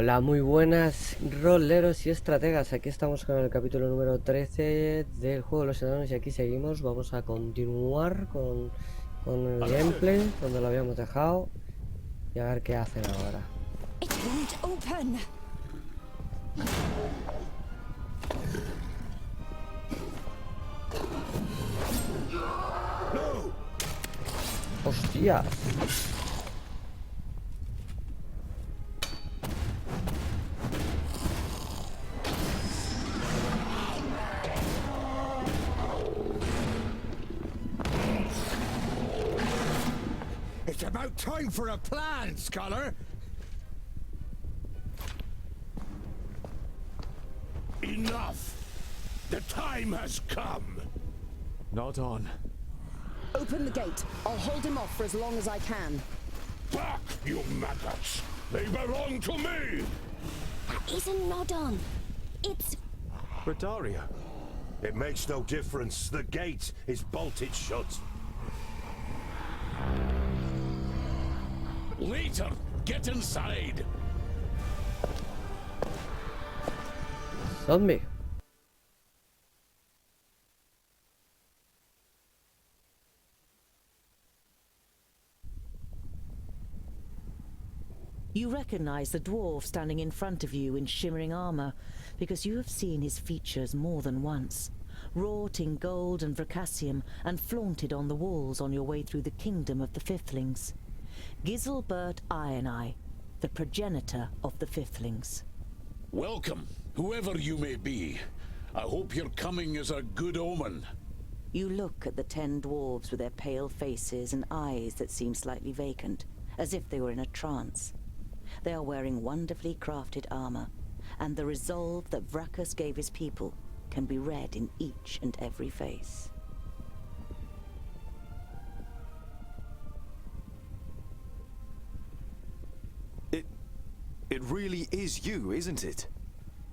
Hola, muy buenas roleros y estrategas. Aquí estamos con el capítulo número 13 del juego de los enanos y aquí seguimos. Vamos a continuar con el gameplay donde lo habíamos dejado y a ver qué hacen ahora. It won't open. ¡Hostias! It's about time for a plan, scholar. Enough. The time has come. Not on. Open the gate. I'll hold him off for as long as I can. Back, you maggots. They belong to me. That isn't Nodon. It's... Verdario. It makes no difference. The gate is bolted shut. Later, get inside. Zombie. You recognize the dwarf standing in front of you in shimmering armor, because you have seen his features more than once, wrought in gold and vercassium and flaunted on the walls on your way through the kingdom of the Fifthlings. Giselbert Ironeye, the progenitor of the Fifthlings. Welcome, whoever you may be. I hope your coming is a good omen. You look at the 10 dwarves with their pale faces and eyes that seem slightly vacant, as if they were in a trance. They are wearing wonderfully crafted armor, and the resolve that Vracus gave his people can be read in each and every face. It really is you, isn't it?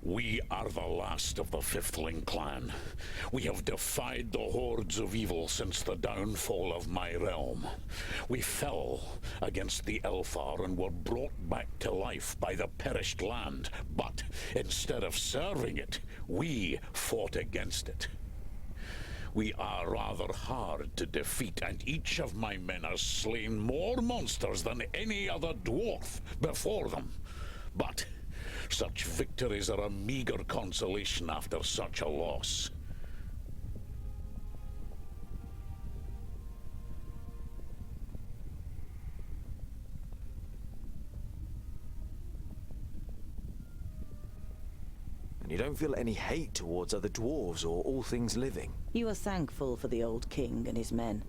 We are the last of the Fifthling clan. We have defied the hordes of evil since the downfall of my realm. We fell against the Elfar and were brought back to life by the perished land, but instead of serving it, we fought against it. We are rather hard to defeat, and each of my men has slain more monsters than any other dwarf before them. But such victories are a meager consolation after such a loss. And you don't feel any hate towards other dwarves or all things living? You are thankful for the old king and his men,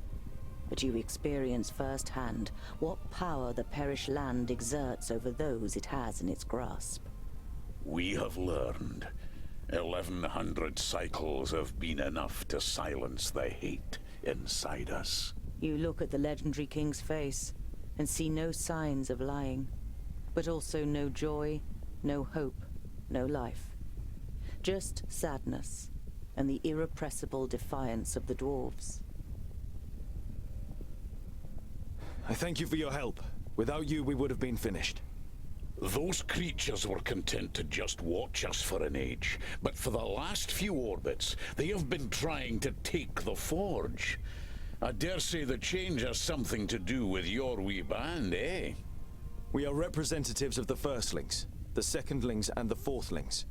but you experience firsthand what power the perished land exerts over those it has in its grasp. We have learned 1,100 cycles have been enough to silence the hate inside us. You look at the legendary king's face and see no signs of lying, but also no joy, no hope, no life. Just sadness and the irrepressible defiance of the dwarves. I thank you for your help. Without you, we would have been finished. Those creatures were content to just watch us for an age, but for the last few orbits, they have been trying to take the forge. I dare say the change has something to do with your wee band, eh? We are representatives of the Firstlings, the Secondlings and the Fourthlings,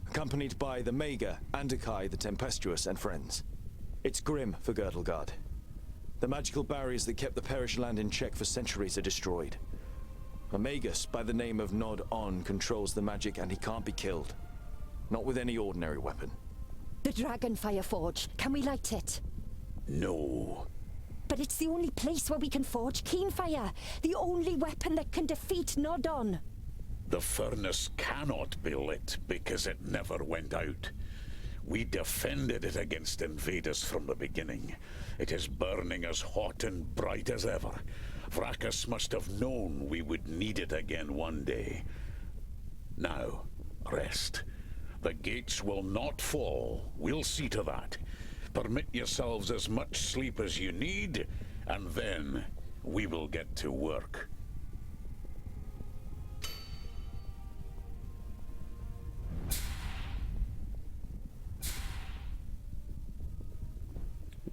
accompanied by the Maga, Andakai the Tempestuous and friends. It's grim for Girdlegard. The magical barriers that kept the perished land in check for centuries are destroyed. A Magus by the name of Nod-On controls the magic and he can't be killed. Not with any ordinary weapon. The Dragonfire Forge. Can we light it? No. But it's the only place where we can forge Keenfire. The only weapon that can defeat Nodon. The furnace cannot be lit because it never went out. We defended it against invaders from the beginning. It is burning as hot and bright as ever. Vracus must have known we would need it again one day. Now, rest. The gates will not fall. We'll see to that. Permit yourselves as much sleep as you need, and then we will get to work.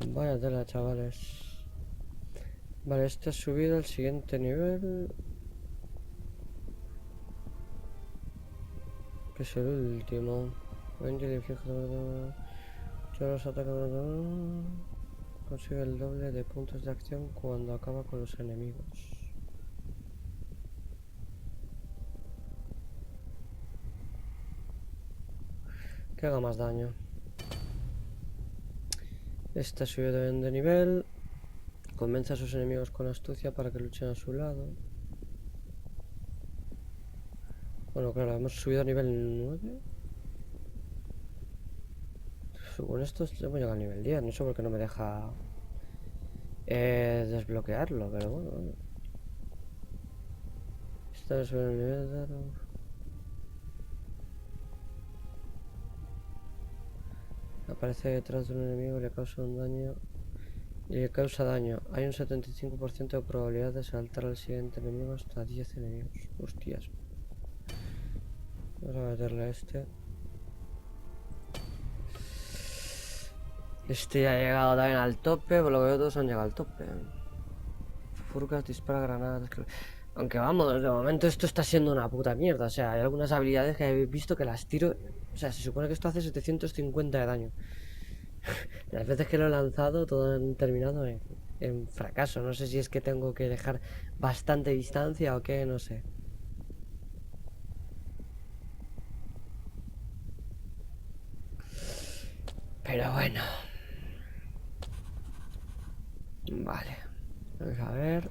Vaya tela, chavales. Vale, este ha subido al siguiente nivel. Que es el último. 20 de inflige. Los ataques. Consigue el doble de puntos de acción cuando acaba con los enemigos. Que haga más daño. Este ha subido también de nivel. Convence a sus enemigos con astucia para que luchen a su lado. Bueno, claro, hemos subido a nivel 9. Con esto hemos llegado al nivel 10. No sé por qué no me deja desbloquearlo, pero bueno. Está sobre el nivel de... Aparece detrás de un enemigo y le causa un daño. Y le causa daño. Hay un 75% de probabilidad de saltar al siguiente enemigo hasta 10 enemigos. Hostias. Vamos a meterle a este. Este ya ha llegado también al tope. Por lo que veo todos han llegado al tope. Furcas, dispara granadas. Aunque vamos, de momento esto está siendo una puta mierda. O sea, hay algunas habilidades que he visto que las tiro. O sea, se supone que esto hace 750 de daño. Las veces que lo he lanzado, todo han terminado en fracaso. No sé si es que tengo que dejar bastante distancia o qué, no sé. Pero bueno. Vale. Vamos a ver.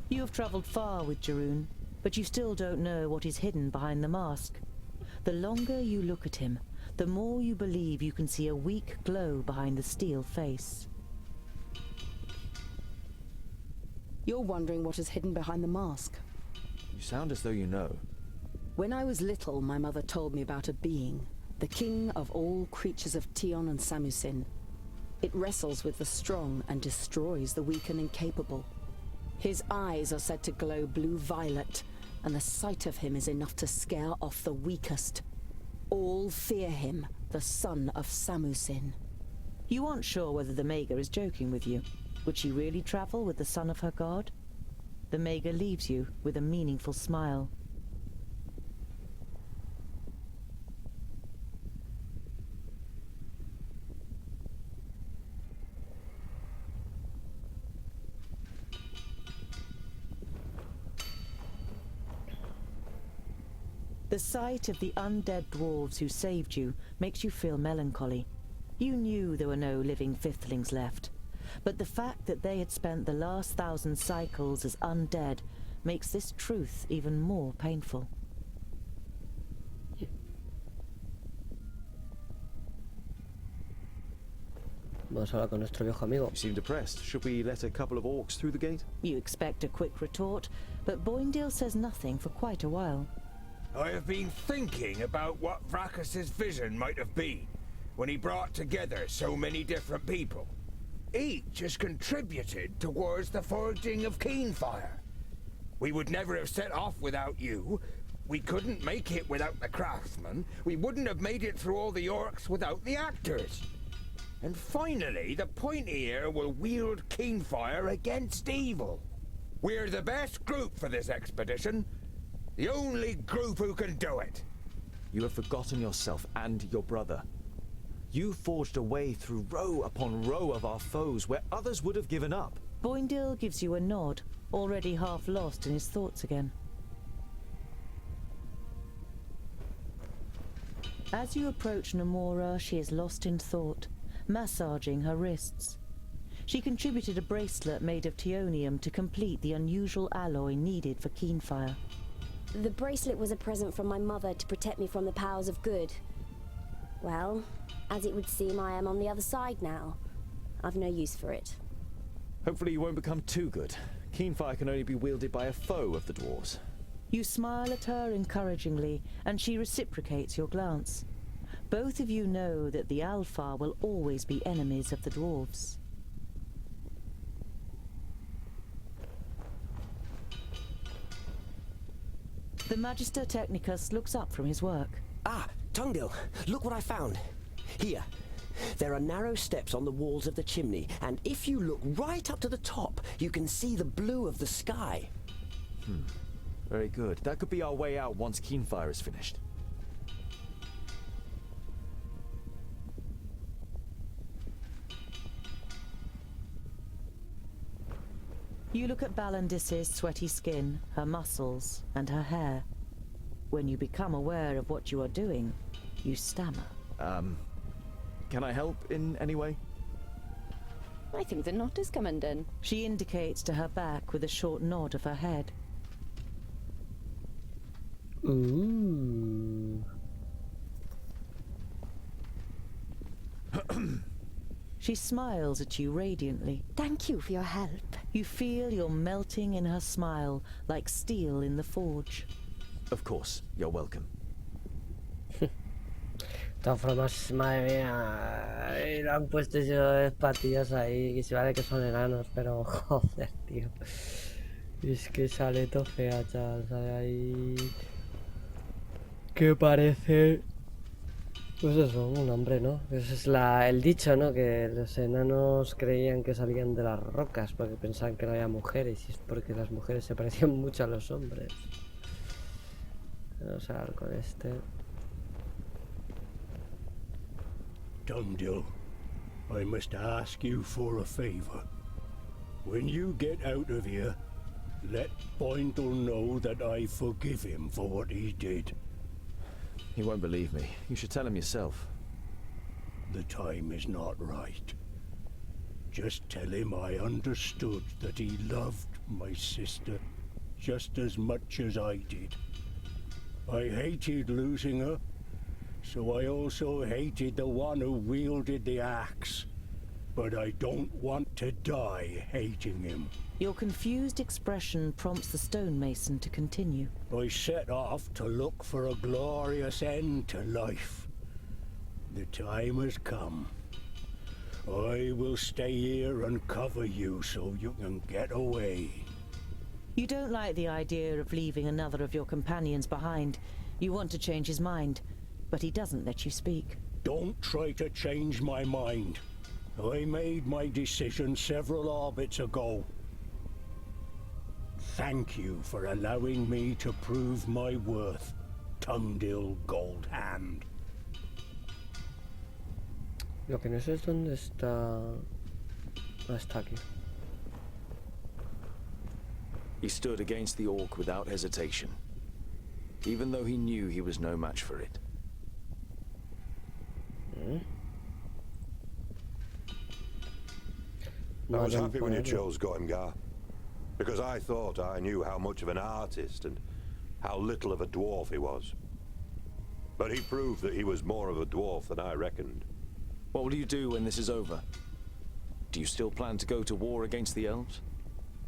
You have travelled far with Jaroon, but you still don't know what is hidden behind the mask. The longer you look at him, the more you believe you can see a weak glow behind the steel face. You're wondering what is hidden behind the mask. You sound as though you know. When I was little, my mother told me about a being, the king of all creatures of Tion and Samusin. It wrestles with the strong and destroys the weak and incapable. His eyes are said to glow blue-violet, and the sight of him is enough to scare off the weakest. All fear him, the son of Samusin. You aren't sure whether the Maga is joking with you. Would she really travel with the son of her god? The Maga leaves you with a meaningful smile. The sight of the undead dwarves who saved you makes you feel melancholy. You knew there were no living fifthlings left, but the fact that they had spent the last 1,000 cycles as undead makes this truth even more painful. Vamos a hablar con nuestro viejo amigo. You seem depressed. Should we let a couple of orcs through the gate? You expect a quick retort, but Boindale says nothing for quite a while. I have been thinking about what Vracus's vision might have been when he brought together so many different people. Each has contributed towards the forging of Keenfire. We would never have set off without you. We couldn't make it without the craftsmen. We wouldn't have made it through all the orcs without the actors. And finally, the Pointy Ear will wield Keenfire against evil. We're the best group for this expedition. The only group who can do it. You have forgotten yourself and your brother. You forged a way through row upon row of our foes where others would have given up. Boindale gives you a nod, already half lost in his thoughts again. As you approach Namora, she is lost in thought, massaging her wrists. She contributed a bracelet made of Tionium to complete the unusual alloy needed for Keenfire. The bracelet was a present from my mother to protect me from the powers of good. Well, as it would seem, I am on the other side now. I've no use for it. Hopefully you won't become too good. Keenfire can only be wielded by a foe of the dwarves. You smile at her encouragingly, and she reciprocates your glance. Both of you know that the Alpha will always be enemies of the dwarves. The Magister Technicus looks up from his work. Ah, Tungdil, look what I found. Here, There are narrow steps on the walls of the chimney, and if you look right up to the top, you can see the blue of the sky. Very good. That could be our way out once Keenfire is finished. You look at Balandis's sweaty skin, her muscles, and her hair. When you become aware of what you are doing, you stammer. Can I help in any way? I think the knot is coming in. She indicates to her back with a short nod of her head. Ooh. She smiles at you radiantly. Thank you for your help. You feel you're melting in her smile, like steel in the forge. Of course, you're welcome. De todas formas, madre mía, le han puesto esos patillas ahí, que se vale que son enanos, pero joder, tío. Es que sale todo fea, chaval, sale ahí... Que parece... Pues eso, un hombre, ¿no? Ese es el dicho, ¿no? Que los enanos creían que salían de las rocas porque pensaban que no había mujeres, y es porque las mujeres se parecían mucho a los hombres. Vamos a ver con este... Dundil, I must ask you for a favor. When you get out of here, let Boindle know that I forgive him for what he did. He won't believe me. You should tell him yourself. The time is not right. Just tell him I understood that he loved my sister just as much as I did. I hated losing her, so I also hated the one who wielded the axe. But I don't want to die hating him. Your confused expression prompts the stonemason to continue. I set off to look for a glorious end to life. The time has come. I will stay here and cover you so you can get away. You don't like the idea of leaving another of your companions behind. You want to change his mind, but he doesn't let you speak. Don't try to change my mind. I made my decision several orbits ago. Thank you for allowing me to prove my worth, Tundil Goldhand. Lo que no sé es dónde está... Ah, está aquí. He stood against the orc without hesitation, even though he knew he was no match for it. I was happy when you chose Goimgar, because I thought I knew how much of an artist and how little of a dwarf he was. But he proved that he was more of a dwarf than I reckoned. What will you do when this is over? Do you still plan to go to war against the elves?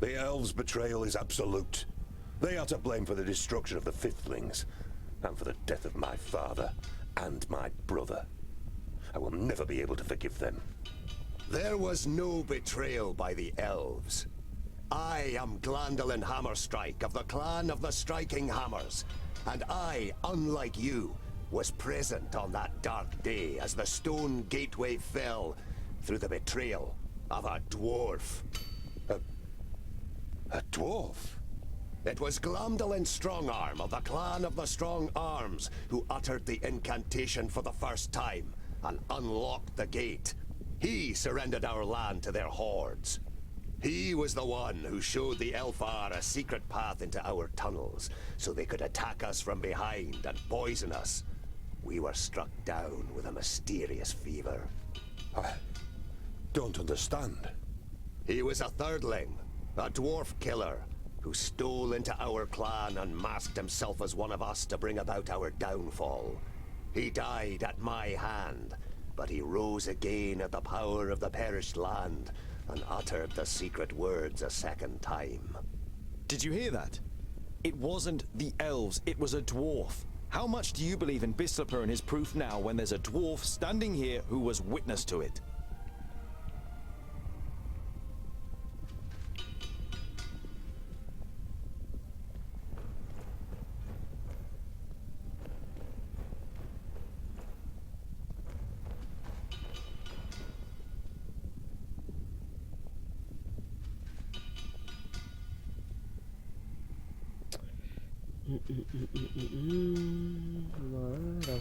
The elves' betrayal is absolute. They are to blame for the destruction of the Fifthlings, and for the death of my father and my brother. I will never be able to forgive them. There was no betrayal by the elves. I am Glandolin Hammerstrike of the Clan of the Striking Hammers, and I, unlike you, was present on that dark day as the stone gateway fell through the betrayal of a dwarf. A dwarf? It was Glamdolin Strongarm of the Clan of the Strong Arms who uttered the incantation for the first time and unlocked the gate. He surrendered our land to their hordes. He was the one who showed the Elfar a secret path into our tunnels, so they could attack us from behind and poison us. We were struck down with a mysterious fever. I don't understand. He was a thirdling, a dwarf killer, who stole into our clan and masked himself as one of us to bring about our downfall. He died at my hand, but he rose again at the power of the perished land and uttered the secret words a second time. Did you hear that? It wasn't the elves, it was a dwarf. How much do you believe in Bislapur and his proof now when there's a dwarf standing here who was witness to it? A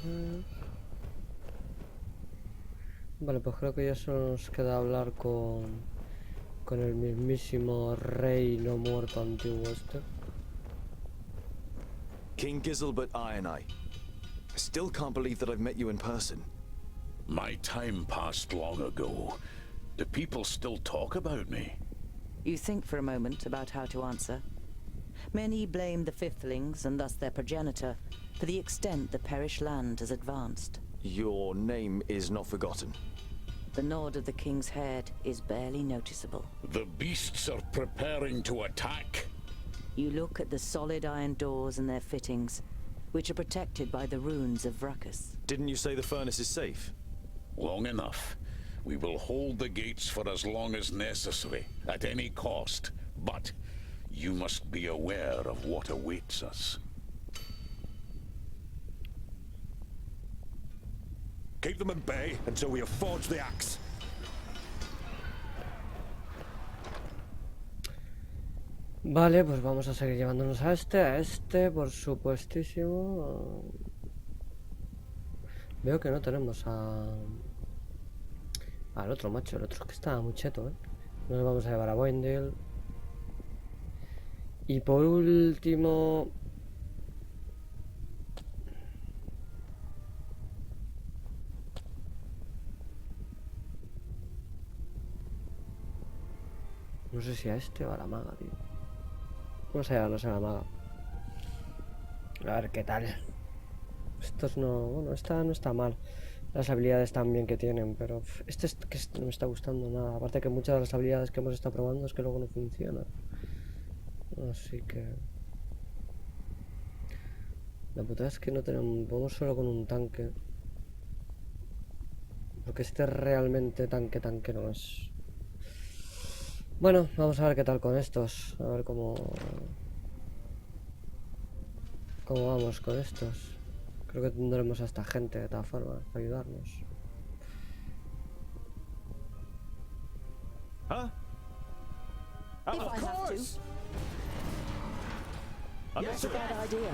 ver. Vale, pues creo que ya solo nos queda hablar con el mismísimo rey no muerto antiguo este. King Giselbert Ironeye. I still can't believe that I've met you in person. My time passed long ago. Do people still talk about me? You think for a moment about how to answer. Many blame the Fifthlings, and thus their progenitor, for the extent the Perish land has advanced. Your name is not forgotten. The nod of the king's head is barely noticeable. The beasts are preparing to attack. You look at the solid iron doors and their fittings, which are protected by the runes of Vracus. Didn't you say the furnace is safe? Long enough. We will hold the gates for as long as necessary, at any cost. But you must be aware of what awaits us. Keep them at bay until we have forged the axe. Vale, pues vamos a seguir llevándonos a este, por supuestísimo. Veo que no tenemos al otro macho, el otro que estaba muy cheto, ¿eh? Nos vamos a llevar a Boindale. Y por último... No sé si a este o a la maga, tío. Vamos a llevarnos a la maga. A ver qué tal. Estos no... Bueno, esta no está mal. Las habilidades también que tienen, pero este es que no me está gustando nada. Aparte que muchas de las habilidades que hemos estado probando es que luego no funcionan. Así que... La putada es que no tenemos... Vamos solo con un tanque. Porque este realmente tanque no es. Bueno, vamos a ver qué tal con estos. A ver cómo vamos con estos. Creo que tendremos a esta gente de todas formas para ayudarnos. Huh? If I have to. Yes, a bad idea.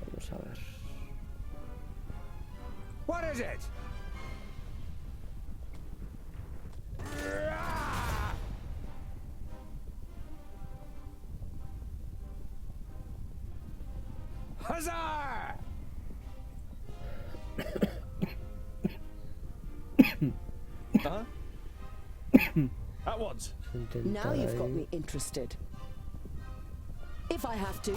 Vamos a ver. What is it? Huzzah! Huh? At once. Now you've got me interested. If I have to.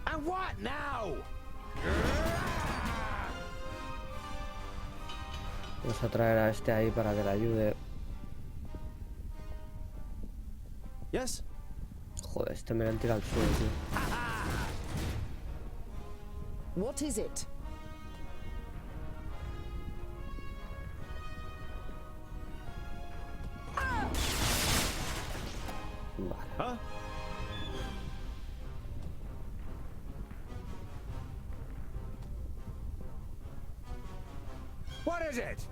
And what now? Vamos a traer a este ahí para que le ayude. Yes? Joder, este me lo han tirado al suelo, tío. What is it? Vale. Huh? What is it?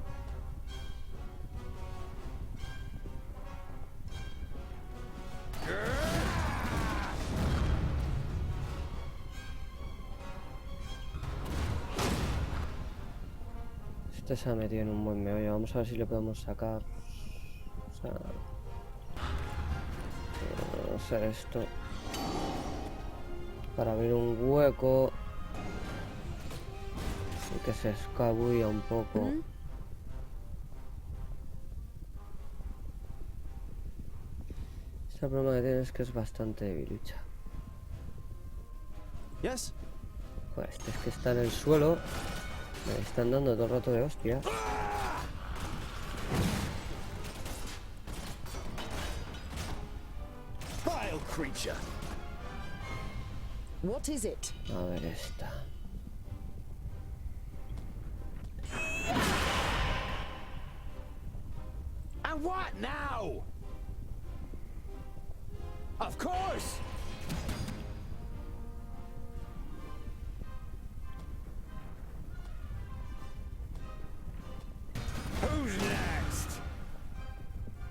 Este se ha metido en un buen meollo. Vamos a ver si le podemos sacar. O sea... hacer esto. Para abrir un hueco. Y que se escabulla un poco. Este problema que tiene es que es bastante debilucha. Yes? Pues este es que está en el suelo. Me están dando todo el rato de hostias. Vile creature. What is it? A ver esta. And what now? Of course!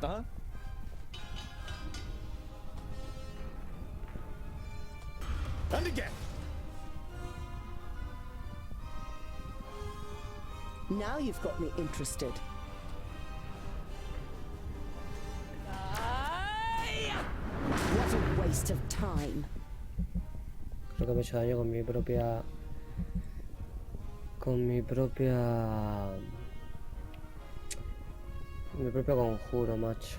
Uh-huh. And again. Now you've got me interested. What a waste of time. Creo que me he hecho daño con mi propia... Mi propio conjuro, macho.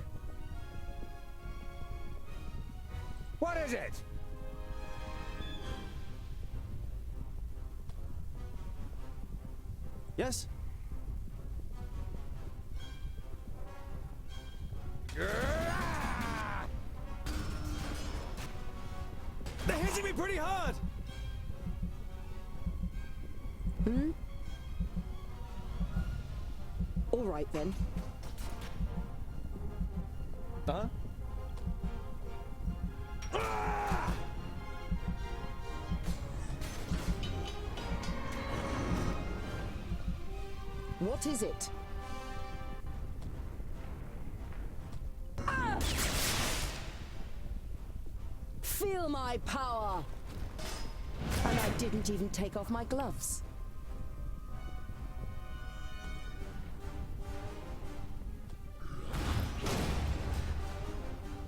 What is it? Yes? They're hitting me pretty hard! All right then. Uh-huh. What is it? Feel my power! And I didn't even take off my gloves.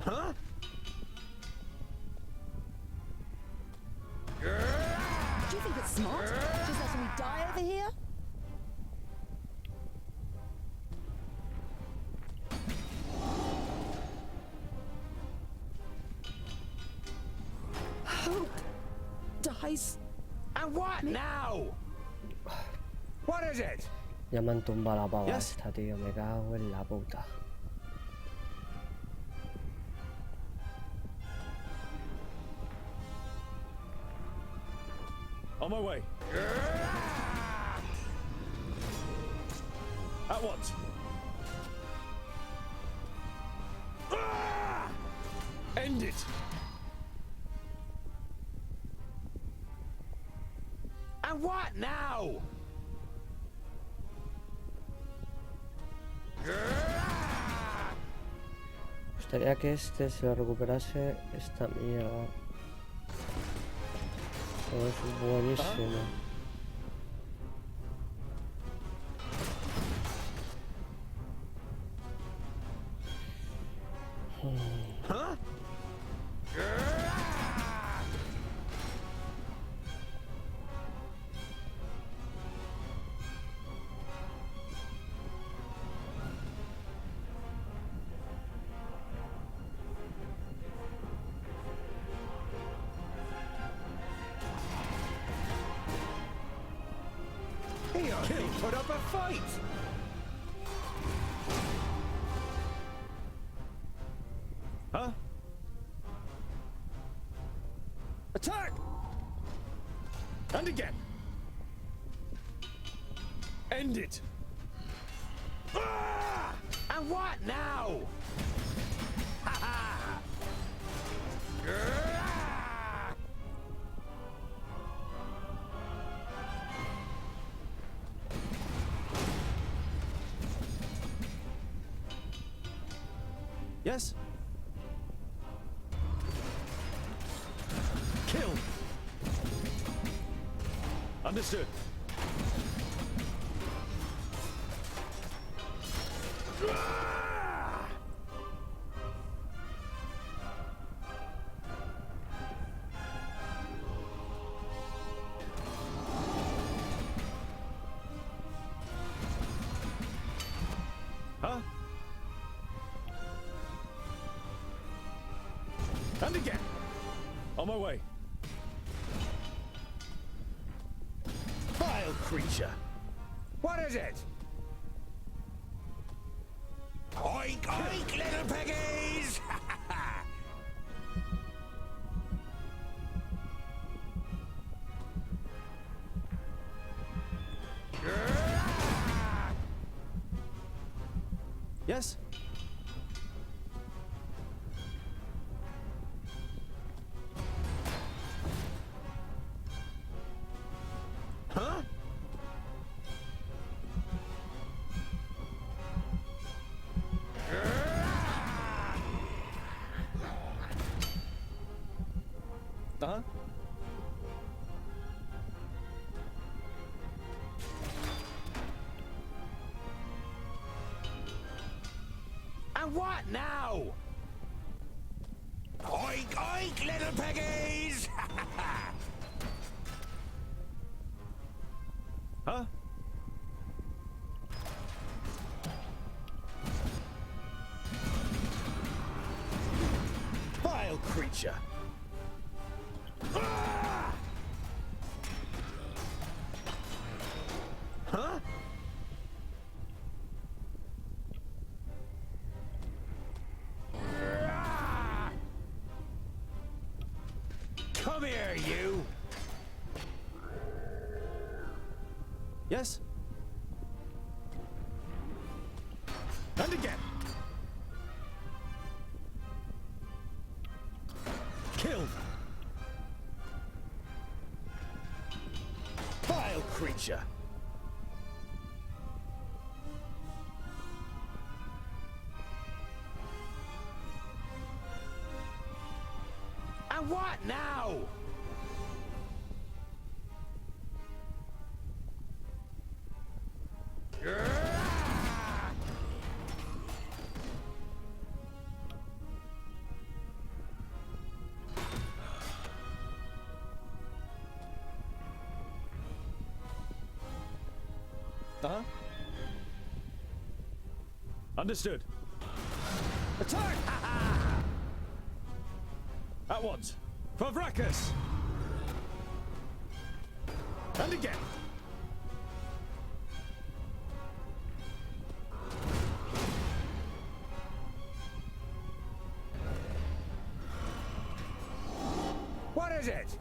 Huh? Do you think it's smart? Just letting me die over here? Hope dies. And what now? What is it? Ya me han tumbado la pava Yes. esta, tío. Me cago en la puta. On my way. At once. End it. And what now? Me gustaría que este se lo recuperase esta mierda. Oh, es buenísimo. Huh? He ought to put up a fight. Huh? Attack! And again. End it. Ah! And what now? Ha ha! Ah! Yes? Kill. Understood. Ah! Huh? And again. On my way. Vile creature! What is it? Oink, oink, little piggies! Yes? Huh? And what now? Oink, oink, little piggies! Huh? Vile creature! Ah! Huh? Ah! Come here, you! Yes? And again! Killed! Vile creature! And what now? Ah! Uh-huh. Understood. Attack! At once. For Vracus! And again. What is it?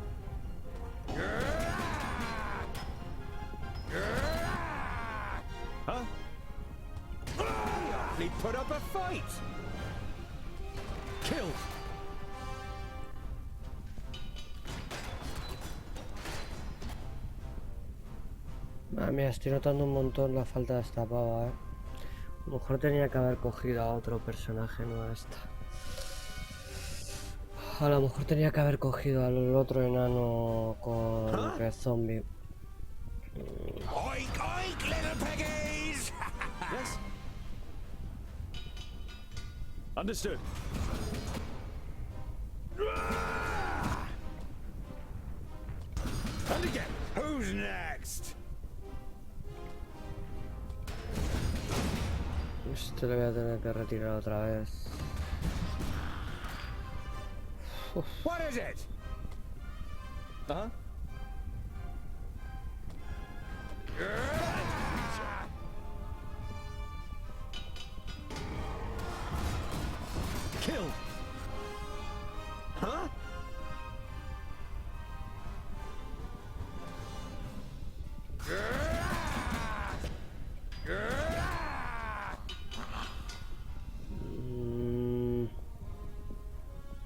Huh? He put up a fight! Killed! Madre mía, estoy notando un montón la falta de esta pava, A lo mejor tenía que haber cogido a otro personaje, no a esta. A lo mejor tenía que haber cogido al otro enano con el zombie. Oink, oink, little piggies! Yes? Understood. And again. Who's next? Este le voy a tener que retirar otra vez. What is it? Uh-huh. Killed! Huh?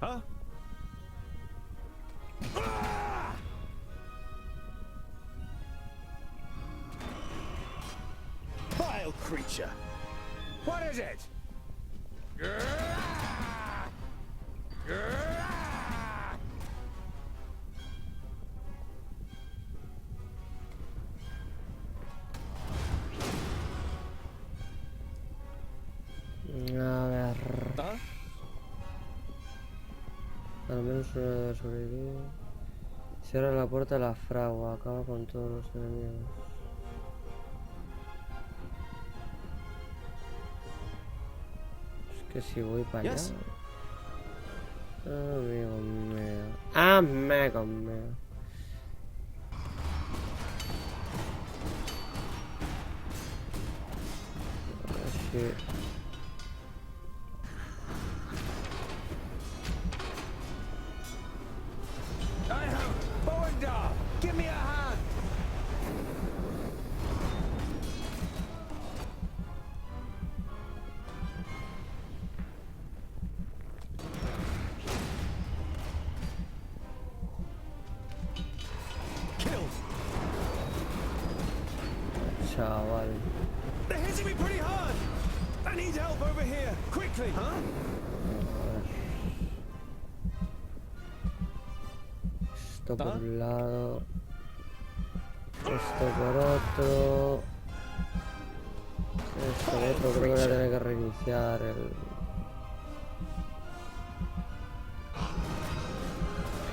Huh? Vile creature! What is it? A ver. Huh? Al menos uno de sobrevivir. Cierra la puerta de la fragua. Acaba con todos los enemigos. Es que si voy para allá. Yes. Amigo mío. Amigo mío. Así. I have Boenda! Give me a hand! Killed! Chaval. They're hitting me pretty hard! I need help over here! Quickly! Huh? Esto por un lado. Esto por otro. Esto por otro. Creo que voy a tener que reiniciar el...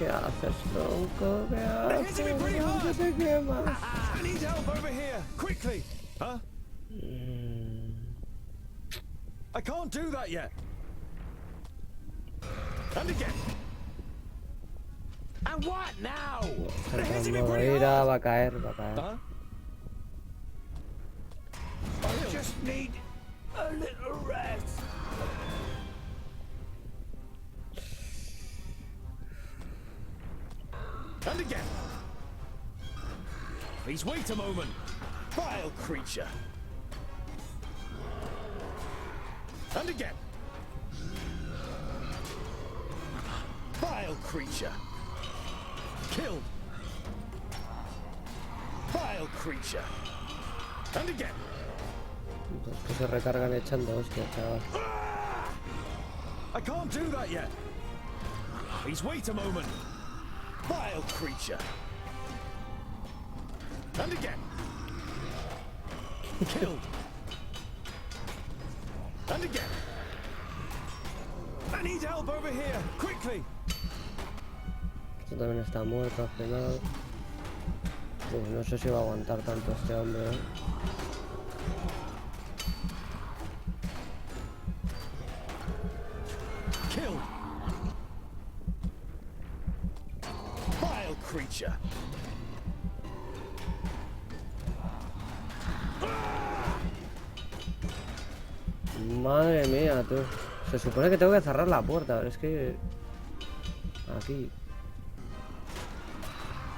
¿Qué haces, tronco? ¿Qué They're hitting me pretty haces? hard. ¿Qué te quemas? I need help over here, quickly. Huh? I can't do that yet. And again. And what now? They're hitting me pretty Ira, hard. va a caer, va a caer. Huh? I just need a little rest. And again. Please wait a moment. Vile creature. And again. Vile creature. Killed. Vile creature. And again. Los que se recargan echando hostia, chaval. I can't do that yet. Please wait a moment. Vile creature. And again. Killed. And again. I need help over here, quickly. Esto también está muerto al final. Uf, no sé si va a aguantar tanto este hombre, ¿eh? Killed. Vile creature. Madre mía, tú. Se supone que tengo que cerrar la puerta, pero es que... Aquí.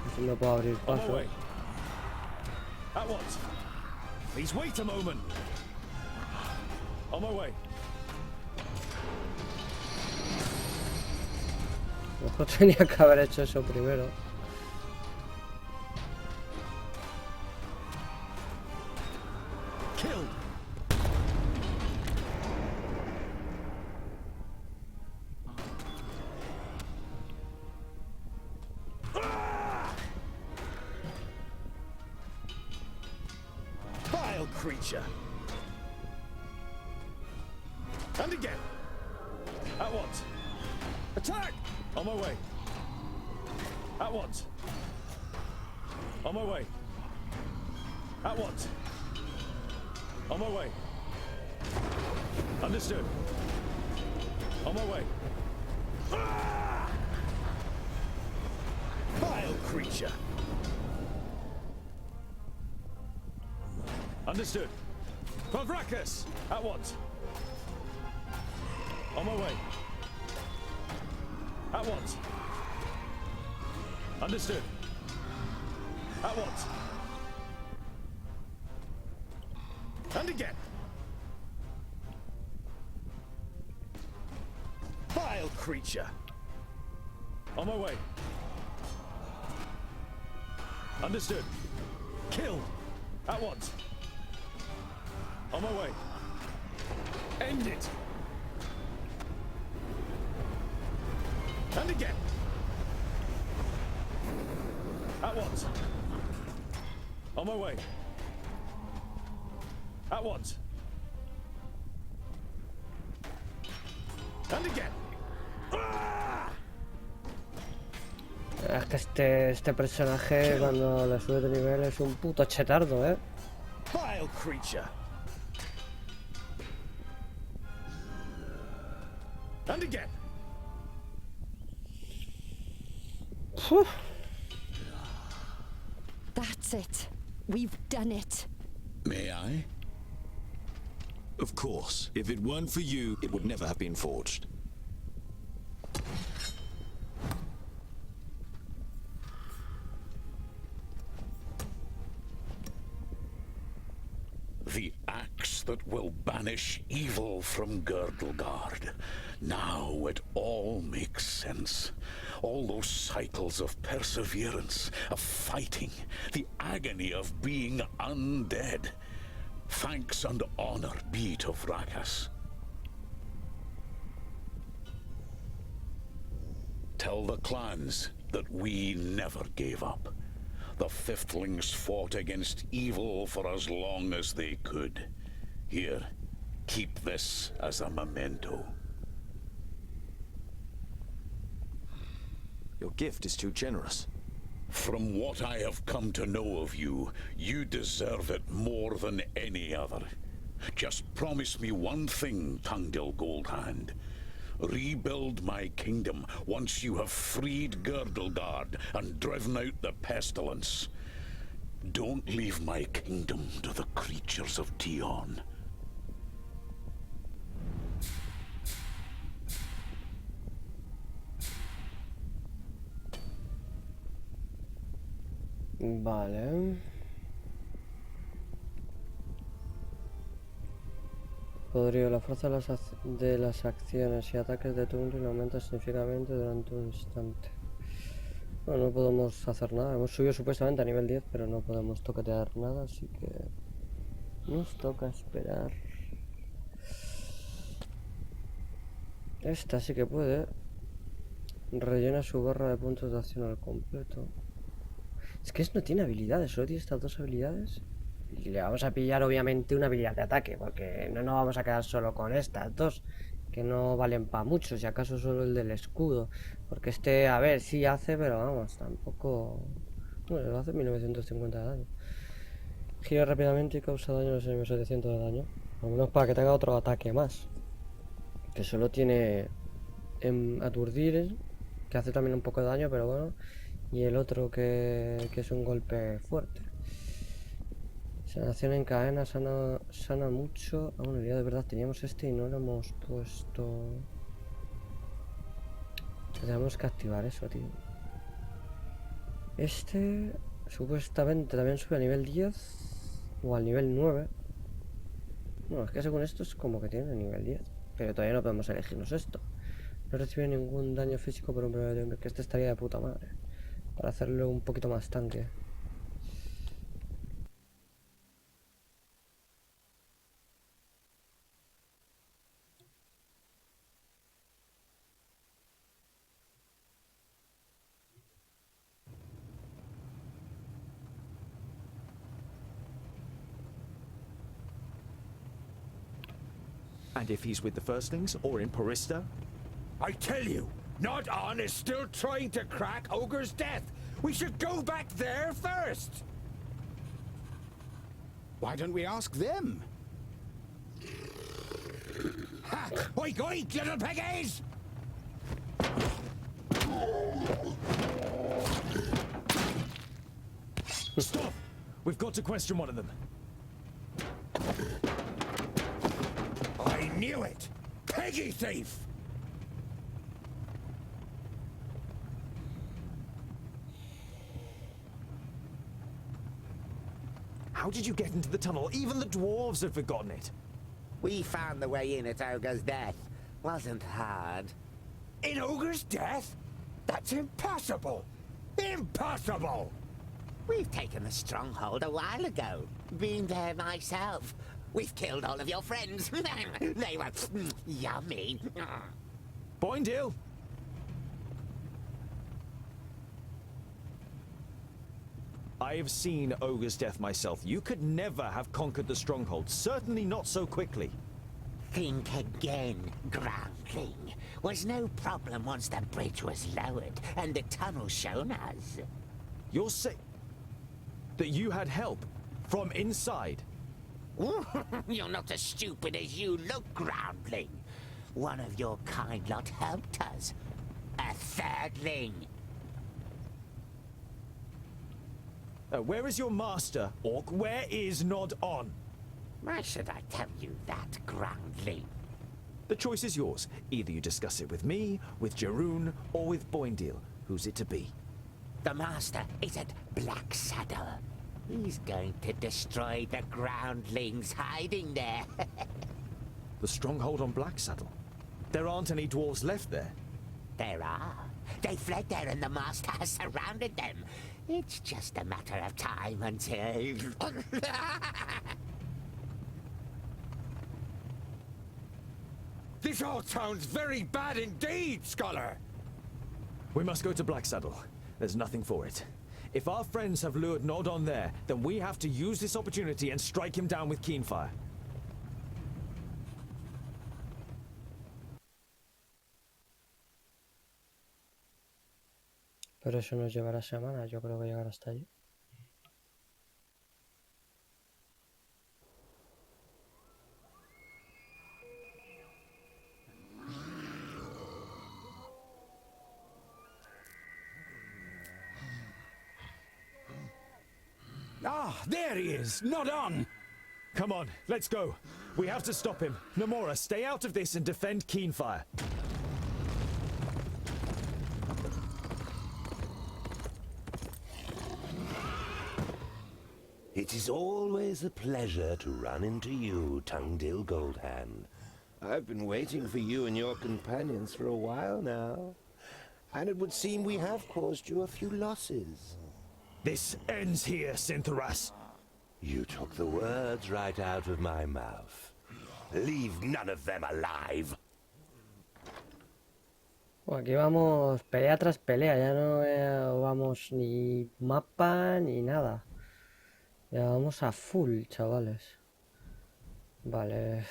No sé si me puedo abrir On my paso. way. At once. Please wait a moment. On my way. A lo mejor tenía que haber hecho eso primero. Killed. Vile creature. And again. At once. Attack! On my way. At once. On my way. At once. On my way. Understood. On my way. Vile creature. Understood. Pavrakas! At once. On my way. At once. Understood. At once. And again. Vile creature. On my way. Understood. Killed. At once. On my way. End it. And again. At once. On my way. At once. And again. Es que este personaje cuando le sube de nivel es un puto chetardo, ¿eh? Vile creature. And again. That's it. We've done it. May I? Of course. If it weren't for you, it would never have been forged. The axe that will banish evil from Girdlegard. Now it all makes sense. All those cycles of perseverance, of fighting, the agony of being undead. Thanks and honor be to Vrakas. Tell the clans that we never gave up. The Fifthlings fought against evil for as long as they could. Here, keep this as a memento. Your gift is too generous. From what I have come to know of you, you deserve it more than any other. Just promise me one thing, Tungdil Goldhand. Rebuild my kingdom once you have freed Girdlegard and driven out the pestilence. Don't leave my kingdom to the creatures of Tion. Vale. Podrido, la fuerza de las acciones y ataques de Tungdil aumenta significativamente durante un instante. Bueno, no podemos hacer nada. Hemos subido supuestamente a nivel 10, pero no podemos toquetear nada, así que nos toca esperar. Esta sí que puede. Rellena su barra de puntos de acción al completo. Es que no tiene habilidades, solo tiene estas dos habilidades. Y le vamos a pillar obviamente una habilidad de ataque, porque no nos vamos a quedar solo con estas dos, que no valen para mucho, si acaso solo el del escudo. Porque este, a ver, sí hace, pero vamos, tampoco... Bueno, hace 1950 de daño. Gira rápidamente y causa daño a los enemigos 700 de daño. Al menos para que tenga otro ataque más. Que solo tiene aturdir, que hace también un poco de daño, pero bueno. Y el otro que es un golpe fuerte. Sanación en cadena, sana mucho. Ah, bueno, ya de verdad teníamos este y no lo hemos puesto. Tenemos que activar eso, tío. Este supuestamente también sube a nivel 10 o al nivel 9. Bueno, es que según esto es como que tiene nivel 10. Pero todavía no podemos elegirnos esto. No recibe ningún daño físico por un primer tiempo, que este estaría de puta madre. Para hacerlo un poquito más tanque. And if he's with the firstlings or in Porista? I tell you, Nod-On is still trying to crack Ogre's death. We should go back there first. Why don't we ask them? Ha! Oink oink, little piggies! Stop! We've got to question one of them. I knew it! Piggy thief! How did you get into the tunnel? Even the dwarves had forgotten it. We found the way in at Ogre's death. Wasn't hard. In Ogre's death? That's impossible! Impossible! We've taken the stronghold a while ago. Been there myself. We've killed all of your friends. They were yummy. Boindale! I have seen Ogre's death myself. You could never have conquered the stronghold. Certainly not so quickly. Think again, Groundling. Was no problem once the bridge was lowered and the tunnel shown us. You're saying that you had help from inside? You're not as stupid as you look, Groundling. One of your kind lot helped us. A thirdling. Where is your master, Orc? Where is Nod-On? Why should I tell you that, Groundling? The choice is yours. Either you discuss it with me, with Jeroen, or with Boindale. Who's it to be? The master is at Black Saddle. He's going to destroy the groundlings hiding there. The stronghold on Black Saddle? There aren't any dwarves left there. There are. They fled there and the master has surrounded them. It's just a matter of time until... This all sounds very bad indeed, Scholar. We must go to Black Saddle. There's nothing for it. If our friends have lured Nod-On there, then we have to use this opportunity and strike him down with Keenfire. Pero eso nos llevará semanas, yo creo que llegar hasta allí. Ah, there he is! Not on! Come on, let's go. We have to stop him. Namora, stay out of this and defend Keenfire. It is always a pleasure to run into you, Tongue-Dill Goldhand. I've been waiting for you and your companions for a while now. And it would seem we have caused you a few losses. This ends here, Syntheras. You took the words right out of my mouth. Leave none of them alive. Aquí vamos pelea tras pelea, ya no vamos ni mapa ni nada. Ya vamos a full, chavales. Vale.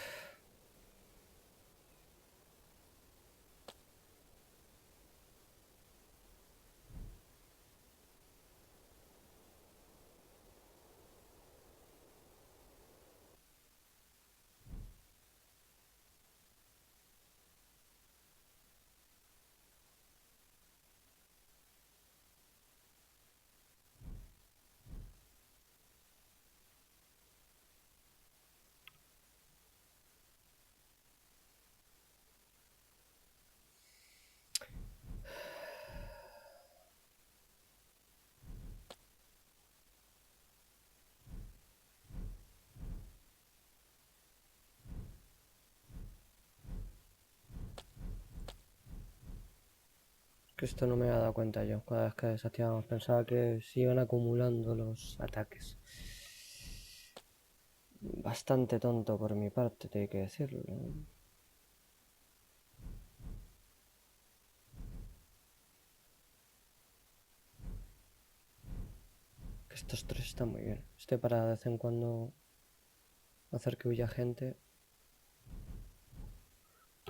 Esto no me había dado cuenta yo. Cada vez que desactivamos pensaba que se iban acumulando los ataques. Bastante tonto por mi parte, tengo que decirlo. Estos tres están muy bien. Este para de vez en cuando hacer que huya gente.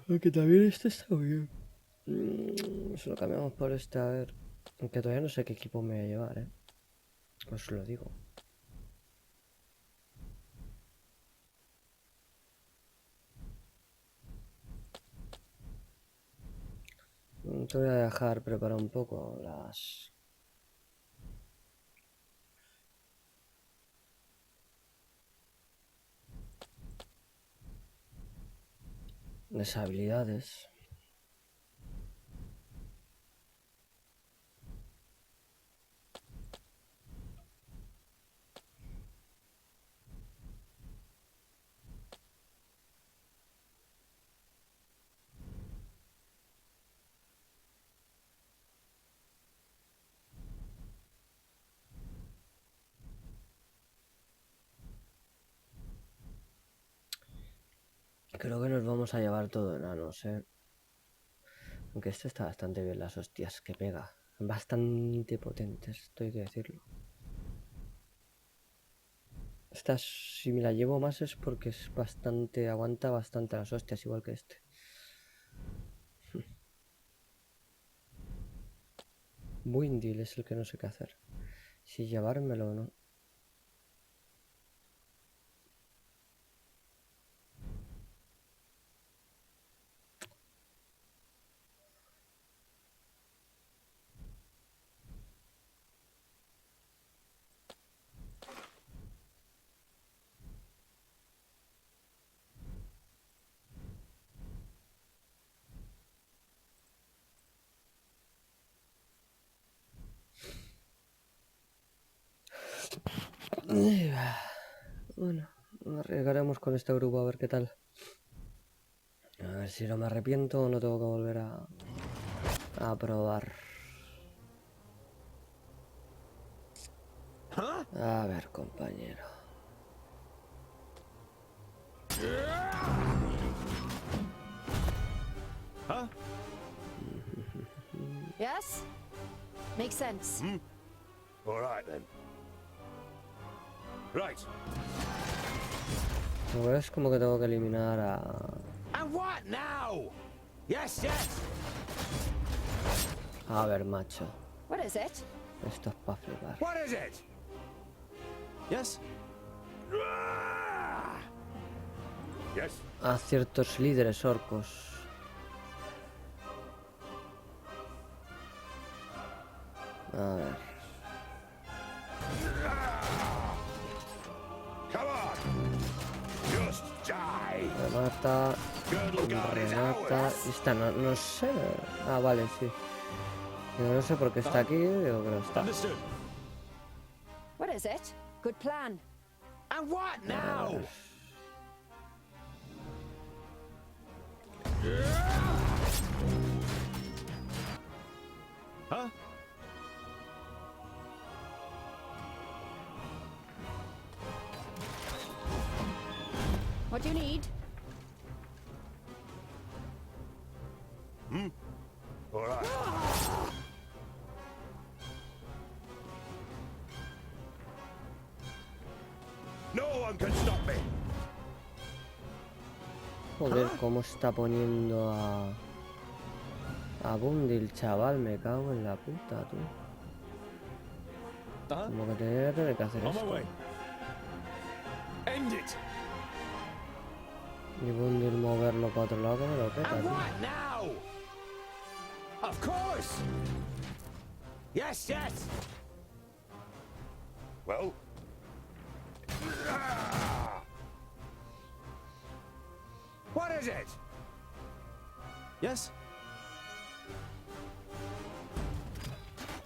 Aunque también este está muy bien. Se lo cambiamos por este, a ver. Aunque todavía no sé qué equipo me voy a llevar, os lo digo. Te voy a dejar preparar un poco las habilidades. Creo que nos vamos a llevar todo enanos, Aunque este está bastante bien, las hostias que pega. Bastante potentes, esto hay que decirlo. Esta, si me la llevo más es porque es bastante, aguanta bastante las hostias, igual que este. Windil es el que no sé qué hacer. Si llevármelo o no. Bueno, arriesgaremos con este grupo a ver qué tal. A ver si no me arrepiento o no tengo que volver a probar. A ver, compañero. Huh? Yes? Makes sense. All right, then. Right. Ahora es como que tengo que eliminar a... And what now? Yes, yes. A ver, macho. What is it? Esto es para flipar. What is it? Yes? Yes. A ciertos líderes orcos. A ver. Come on. Just die. Remata. Remata. Esta no sé. Ah, vale, sí. Digo, no sé por qué está aquí. Digo que no está. Understood. What is it? Good plan. And what now? Huh? What do you need? All right. No one can stop me. Joder, cómo está poniendo a Bundy el chaval, me cago en la puta, tú. Como que tenía que tener que hacer On my esto. way. End it. Y Bundy moverlo para otro lado que me lo peta, And tío. what now? Of course. Yes, yes. Well. What is it? Yes?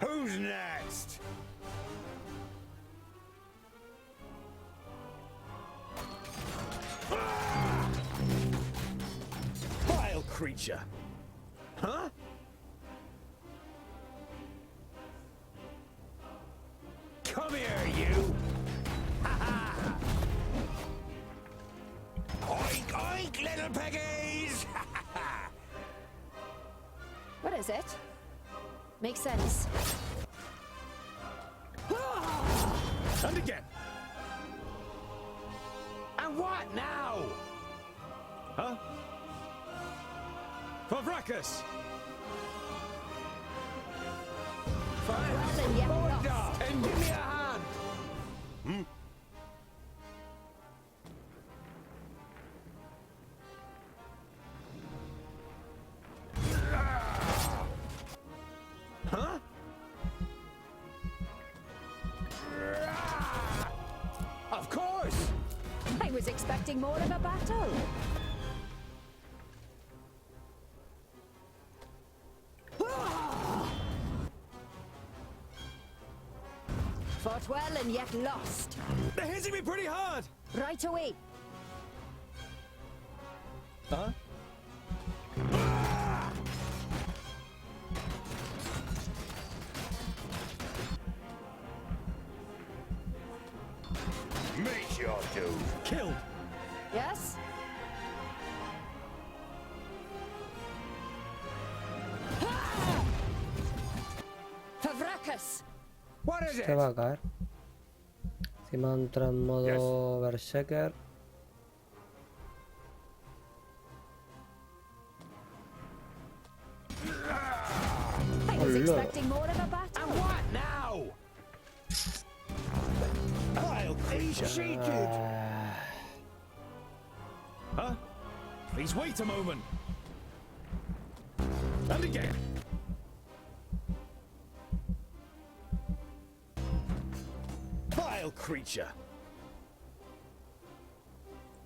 Who's next? Vile creature. Huh? Come here, you! Oink, oink, little piggies! What is it? Makes sense. And again. And what now? Huh? For Vracus. Well, and yet Hold lost. up and give me a hand. Huh? Of course. I was expecting more of a battle. Fought well and yet lost. They're hitting me pretty hard. Right away. Huh? Meet your dude. Killed. Yes? Favracus! What is Se it? va a caer. Encima entra en modo Berserker. I was Hola. expecting more of a battle. And what now? Vile creature. Huh? Please wait a moment. And again. Vile creature.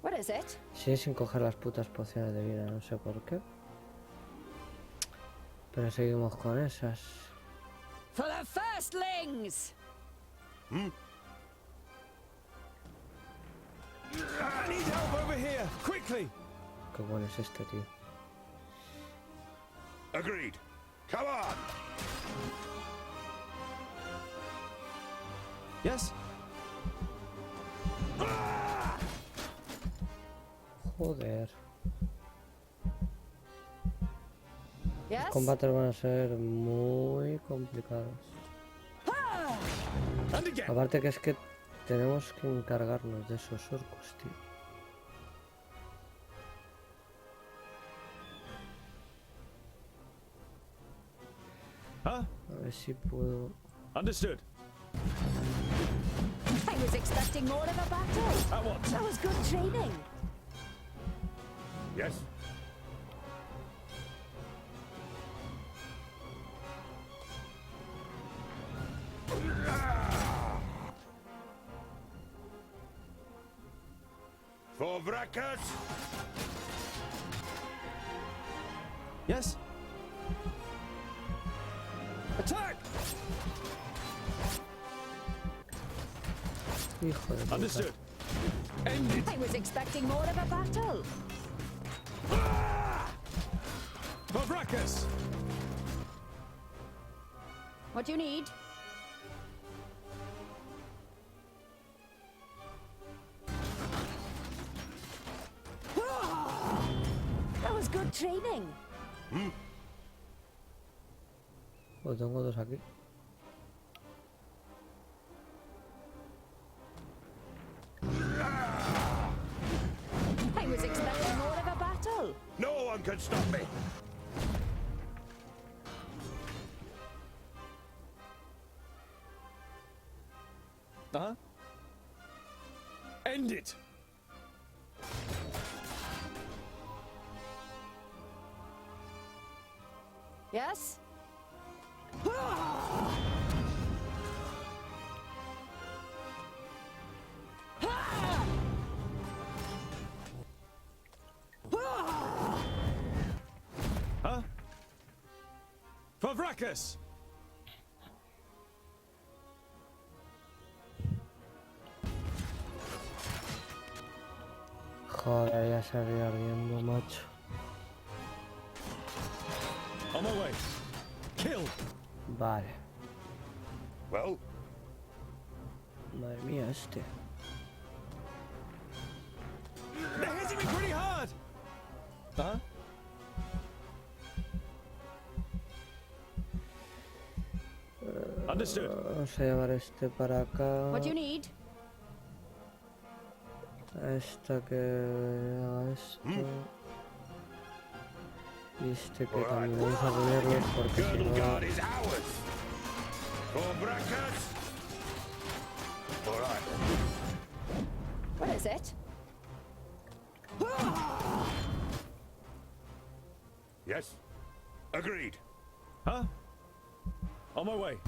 What is it? Sigue sin coger las putas pociones de vida, no sé por qué. Pero seguimos con esas. For the firstlings! I need help over here, quickly. Qué bueno es este, tío. Agreed. Come on! Yes? Joder. Yes? Los combates van a ser muy complicados. And again. Aparte que es que tenemos que encargarnos de esos orcos, tío. Huh? A ver si puedo... Understood. I was expecting more of a battle. At what? That was good training. Yes? For Vracus! Yes? Attack! Hijo de puta. Understood. End it. I was expecting more of a battle. For Vracus! What do you need? That was good training. Pues tengo dos aquí. I was expecting more of a battle. No one can stop me! Uh-huh. End it. Yes? Huh? For Vracus! Joder, ya se ríe ardiendo, macho. On my way. Kill! Vale. Well? Madre mía, este. They're hitting me pretty hard! Huh? Understood. Vamos a llevar este para acá. What do you need? Esta que haga esto. Y este que también vamos a ponerlos porque si no... Guard is ours! For Vracus! Alright. What is it? Yes? Agreed. Huh? On my way.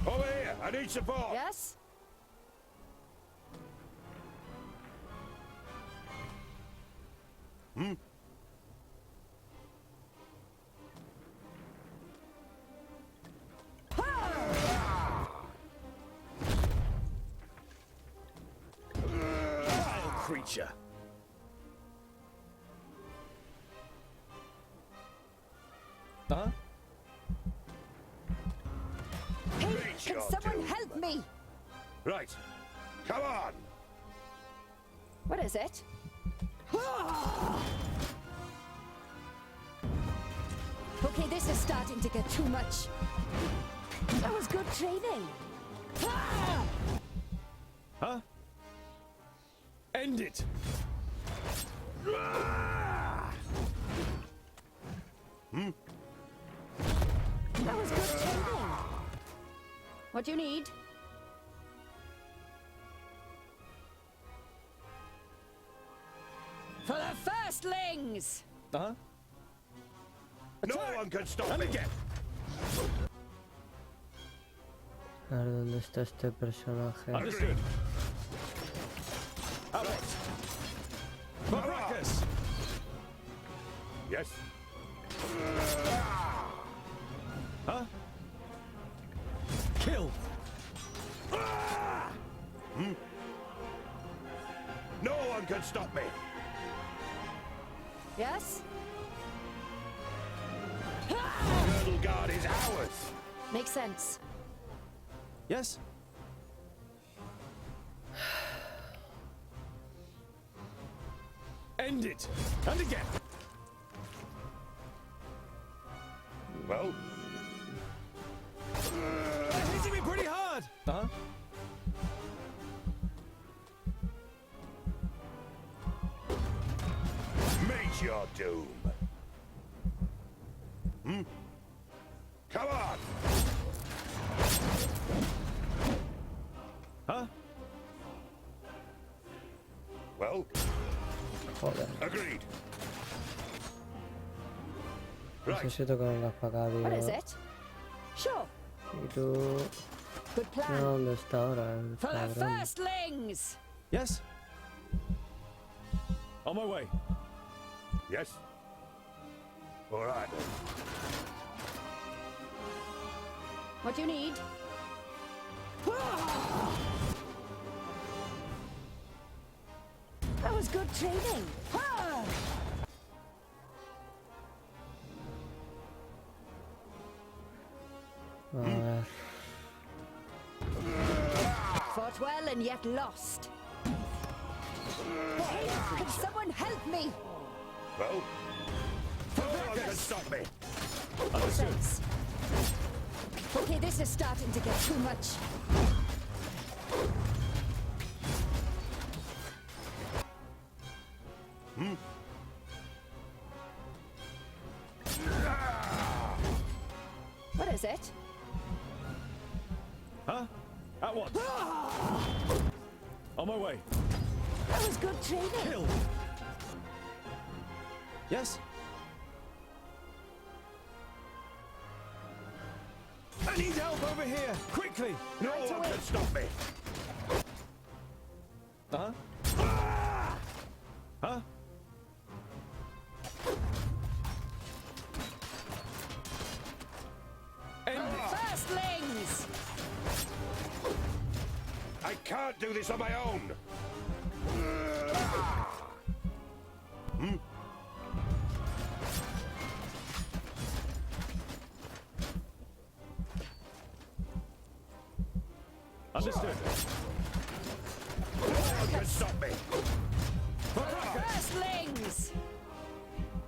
Over here! I need support! Yes? Vile creature. Huh? Hey, Reach can your someone doom. help me? Right. Come on! What is it? Okay, this is starting to get too much. That was good training. Huh? End it. That was good training. What do you need? For the firstlings! Huh? No one can stop And me! again. A ver dónde está este personaje. Understood. Out. For Vracus. Yes? Huh? Kill. No one can stop me! Yes? Girdle Guard is ours! Makes sense. Yes? End it. And again. Well? They're hitting me pretty hard. Huh? your doom. Hmm? Come on! Huh? Well? Joder. Agreed. Necesito que vengas para acá, What is tío. it? Sure. Y tú... Good plan. ¿Dónde está ahora el For the cabrón? firstlings! Yes? On my way. Yes? All right then. What do you need? That was good training. A ver. Fought well and yet lost. Hey, can someone help me? Well? No one can stop me. Thanks. Okay, this is starting to get too much. What is it? Huh? At once. On my way. That was good training. Kill. Yes? I need help over here! Quickly! No one can stop me. Huh? Huh? End it! Firstlings! I can't do this on my own. Hmm? Understood. No one can stop me. Firstlings!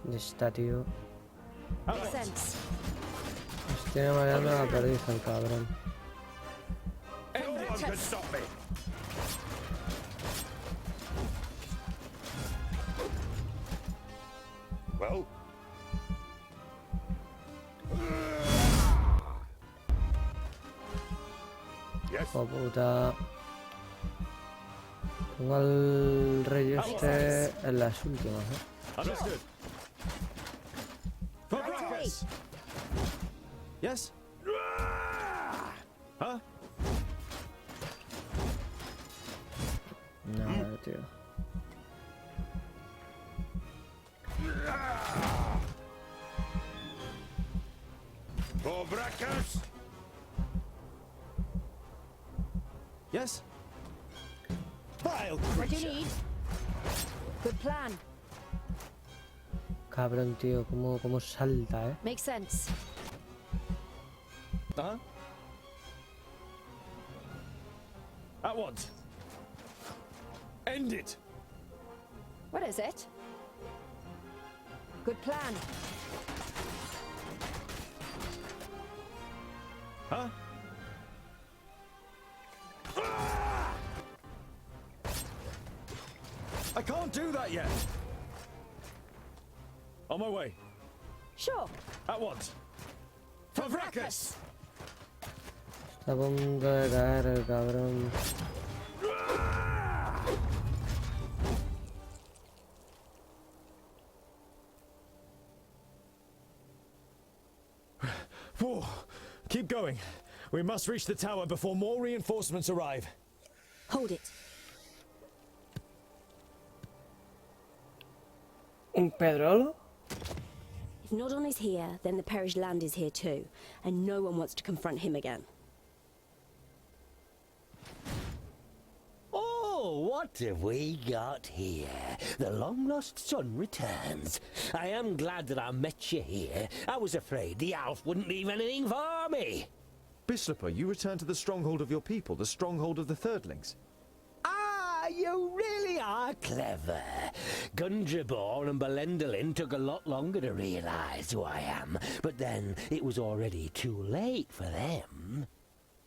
¿Dónde está, tío? Makes sense. Nos tiene mareando la perdiz el cabrón. No one can stop me. Well? Yes? Oh, puta. Tengo al rey este en las últimas, ¿eh? Understood. For breakfast! Yes? Huh? No, tío. For breakfast? Yes? Vile What do you creature! need? Good plan. Cabrón, tío, cómo salta, ¿eh? Makes sense. Uh-huh. At once. End it! What is it? Good plan. Huh? I can't do that yet! On my way. Sure. At once. For breakfast! Está a punto de caer el cabrón. Whew. Keep going. We must reach the tower before more reinforcements arrive. Hold it. ¿Un Pedrolo? If Nodon is here, then the perished land is here too, and no one wants to confront him again. Oh, what have we got here? The long-lost son returns. I am glad that I met you here. I was afraid the elf wouldn't leave anything for me. Bislipper, you return to the stronghold of your people, the stronghold of the Thirdlings. Ah, you really are clever. Gundraborn and Belendolin took a lot longer to realize who I am, but then it was already too late for them.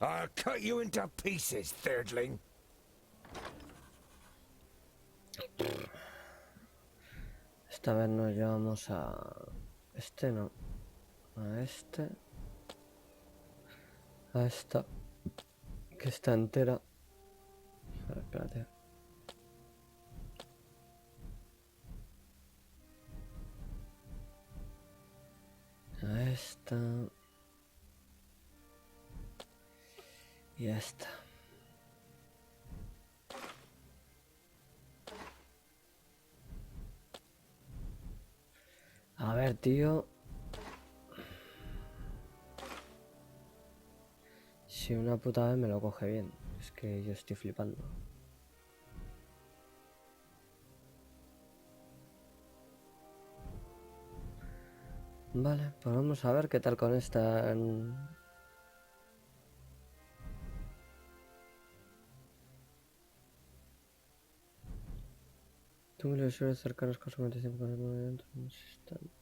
I'll cut you into pieces, thirdling. Esta vez nos llevamos a... Este no. A este. A esta. Que está entera. A ver, espérate. A esta. Y a esta. A ver, tío. Si una puta vez me lo coge bien. Es que yo estoy flipando. Vale, pues vamos a ver qué tal con esta. Tú me lo sueles cercanos casualmente siempre con el movimiento en unos instantes.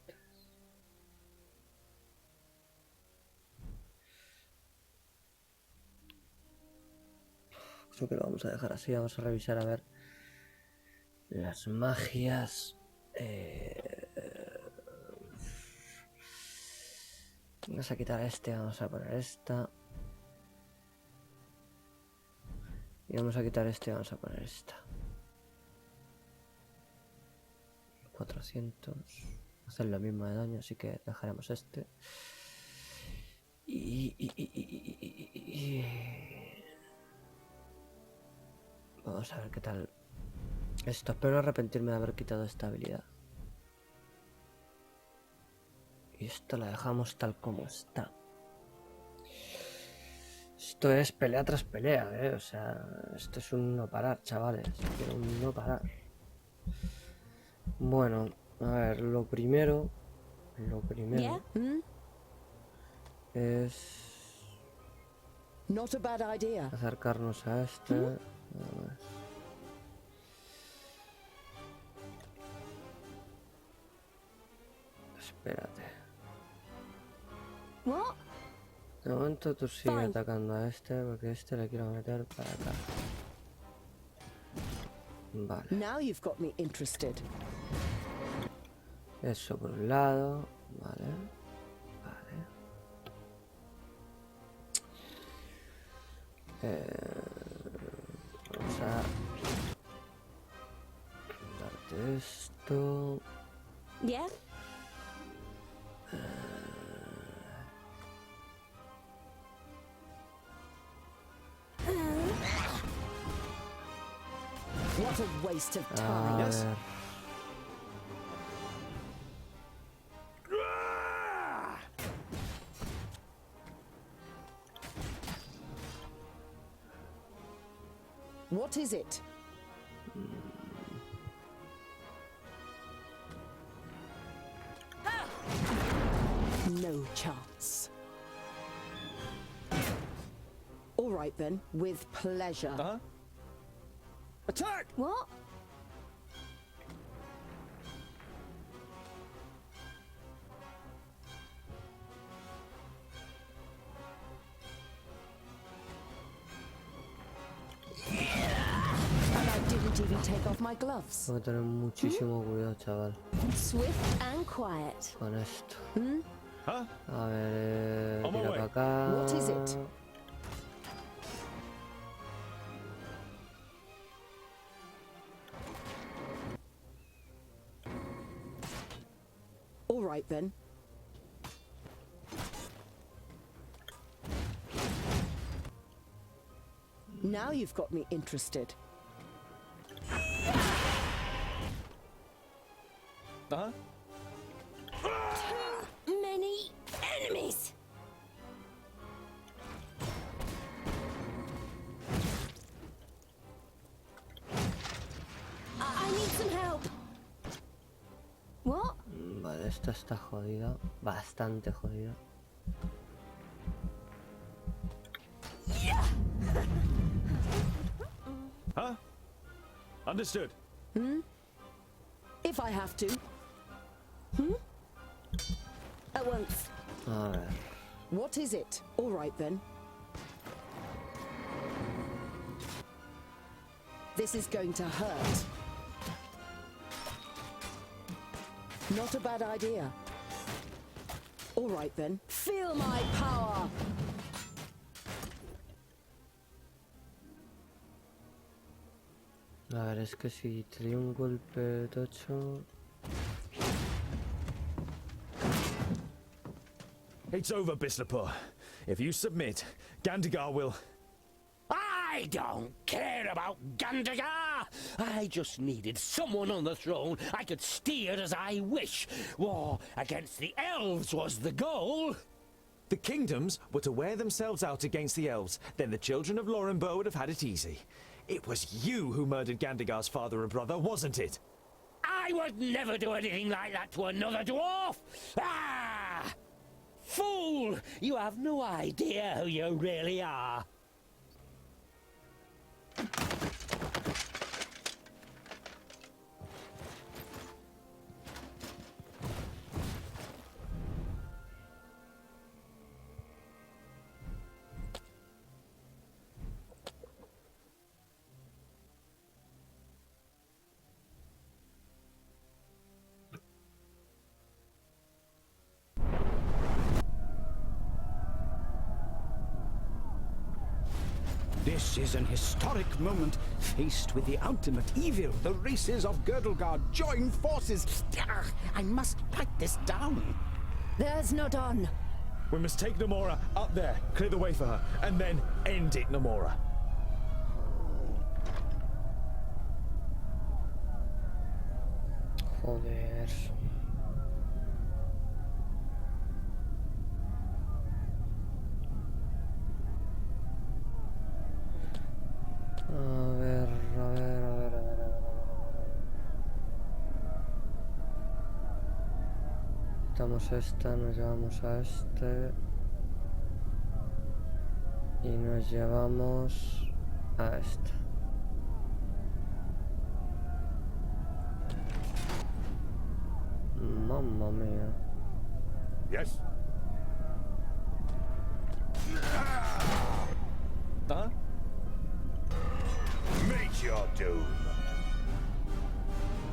Creo que lo vamos a dejar así. Vamos a revisar a ver las magias. Vamos a quitar este, vamos a poner esta. Y vamos a quitar este, vamos a poner esta. 400. Hacer lo mismo de daño, así que dejaremos este. Vamos a ver qué tal esto. Espero arrepentirme de haber quitado esta habilidad. Y esto la dejamos tal como está. Esto es pelea tras pelea, o sea, esto es un no parar, chavales. Quiero un no parar. Bueno, a ver, lo primero es Not a bad idea. acercarnos a este. Nada más. Espérate. What? De momento tú sigue atacando a este porque este le quiero meter para acá. Vale. Now you've got me interested. Eso por un lado. Vale. Vamos a darte esto. Yeah. What a waste of time. Yes. What is it? No chance. All right then, with pleasure. Attack! What? And I didn't even take off my gloves. Tengo que tener muchísimo cuidado, chaval. Swift and quiet. Con esto. Huh? A ver, On my tira way. para acá. What is it? All right then. Now you've got me interested. Too many enemies. I need some help. What? Vale, esta está jodida. Bastante jodida. Huh? Understood. If I have to. At once. A ver. What is it? All right then. This is going to hurt. Not a bad idea. All right then. Feel my power! A ver, es que si te doy un golpe tocho... It's over, Bislapur. If you submit, Gandagar will... I don't care about Gandagar! I just needed someone on the throne I could steer as I wish. War against the elves was the goal. The kingdoms were to wear themselves out against the elves. Then the children of Lorenburg would have had it easy. It was you who murdered Gandagar's father and brother, wasn't it? I would never do anything like that to another dwarf! Ah! Fool! You have no idea who you really are. This is an historic moment. Faced with the ultimate evil, the races of Girdlegard join forces. I must write this down. There's no done. We must take Namora up there, clear the way for her, and then end it, Namora. Joder. A ver. Quitamos esta, nos llevamos a este. Y nos llevamos a esta. Mamma mía. Yes. Huh? Meet your doom.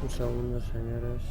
Un segundo, señores.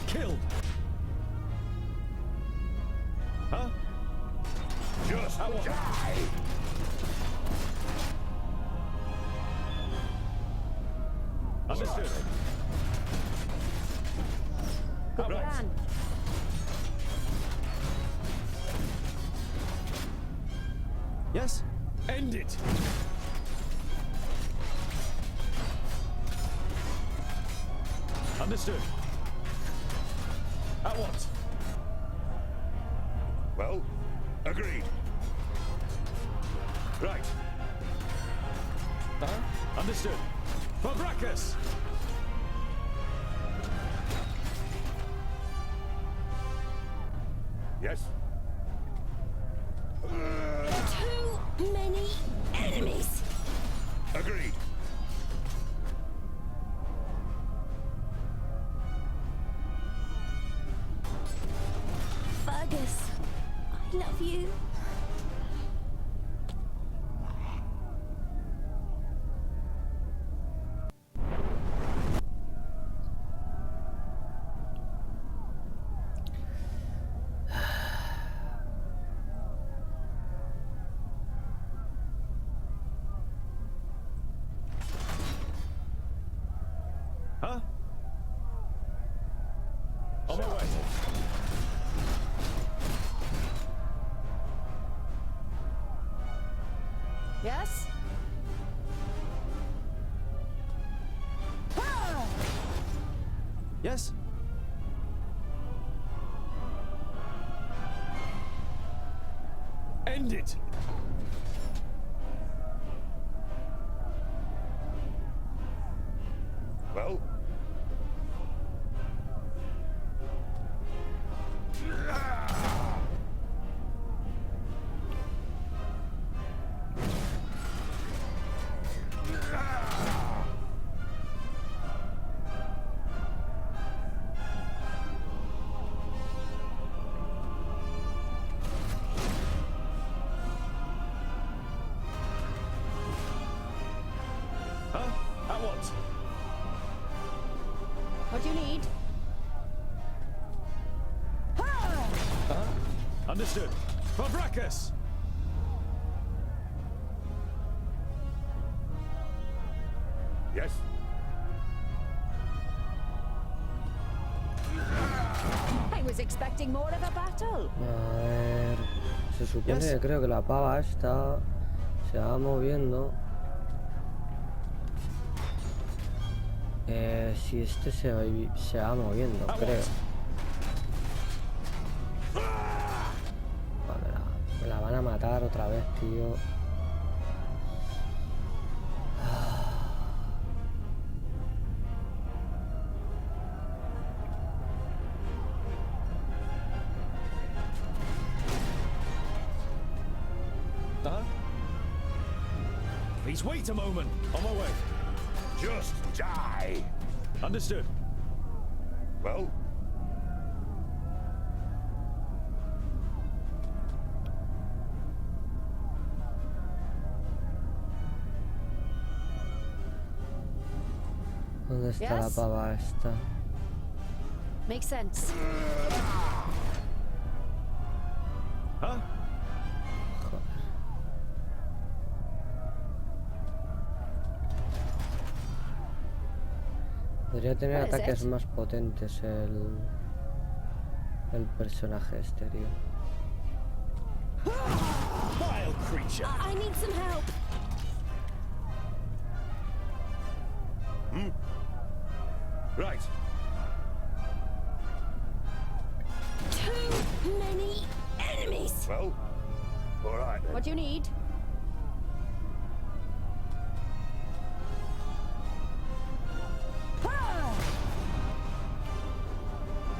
Killed! Huh? Just die! Understood. Good Right. plan. Yes? End it! Understood. At once. Well, agreed. Right. Understood. For Brachus! Yes. Too many enemies. Agreed. Fergus, I love you. Huh? On my way. Yes? End it! Well? Huh? At once. What do you need? Understood. For Brachus! Yes? I was expecting more of a battle. A ver, se supone que creo que la pava esta se va moviendo. Si este se va moviendo, creo. Me la van a matar otra vez, tío. Please wait a moment. On my way. Just die! Understood. Well? ¿Dónde está la pava esta? Makes sense. Huh? Podría tener ataques más potentes el personaje este, tío. Vile creature. I need some help. Right. Too many enemies. Well? Alright then. What do you need?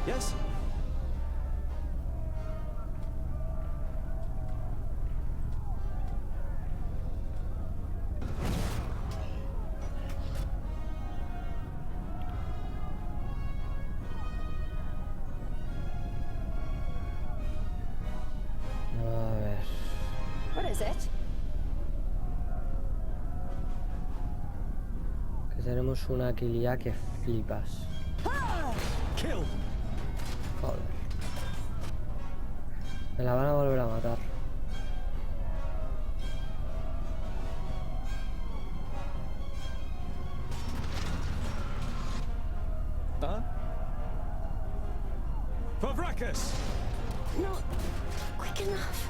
Yes? A ver. What is it? Que tenemos una agilidad que flipas. Kill. Joder. Me la van a volver a matar. For Brachus. Not quick enough.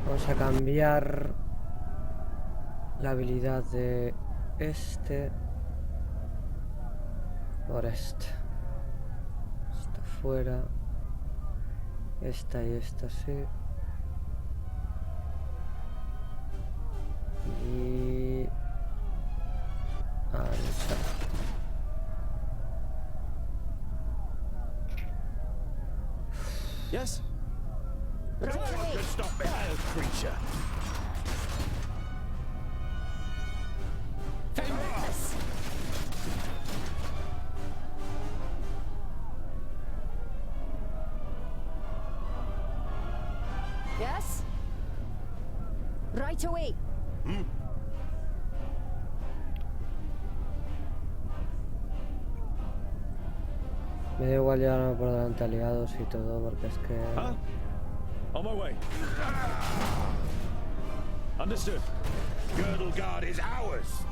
Vamos a cambiar la habilidad de este por este. Esta fuera. Esta y esta sí. Y... avanzar. Yes? Stop it. Vile creature. Famous. Yes? Right away. Me da igual llevarme por delante aliados y todo porque es que... On my way. Understood. Girdle Guard is ours.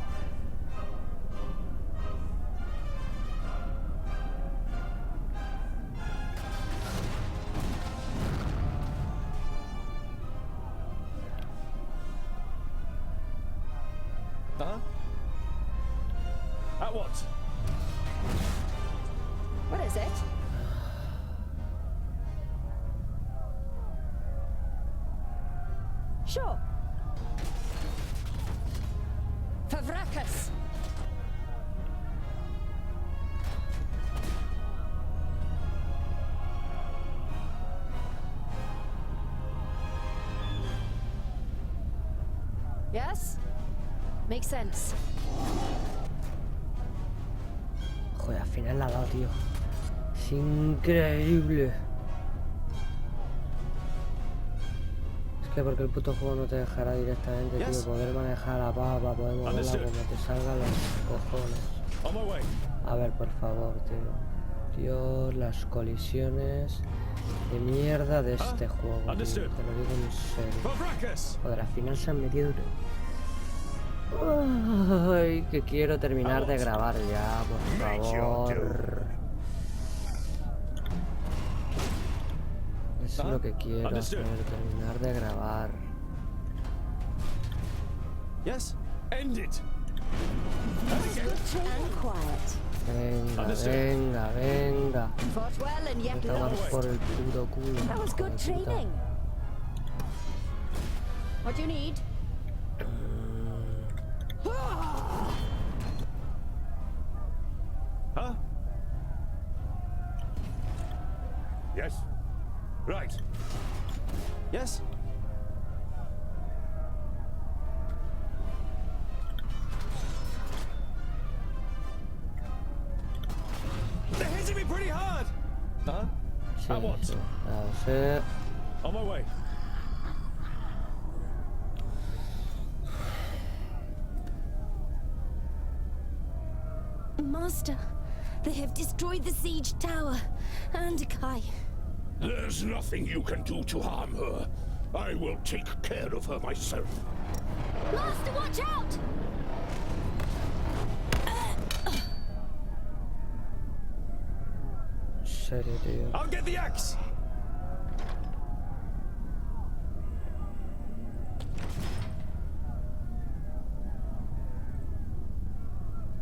Huh? At what? What is it? Sure. Favrakas. Yes? Makes sense. Joder, al final la ha dado, tío. Es increíble. Es que porque el puto juego no te dejará directamente, tío, poder manejar a la papa, poder moverla como te salga los cojones. A ver, por favor, tío. Dios, las colisiones de mierda de este juego, tío. Te lo digo en serio. Joder, al final se han metido... Ay, que quiero terminar de grabar ya, por favor. Eso es lo que quiero hacer, terminar de grabar. Yes, end it. Venga, venga, venga. Fought well and yet Vete a dar lost. por el puto culo. That was good hijo de puta. training. What do you need? Huh? Yes? Right. Yes? They're hitting me pretty hard! Huh? Sí, sí. A ver. On my way. Master, they have destroyed the siege tower. And Kai. There's nothing you can do to harm her. I will take care of her myself. Master, watch out! Serio, tío. I'll get the axe!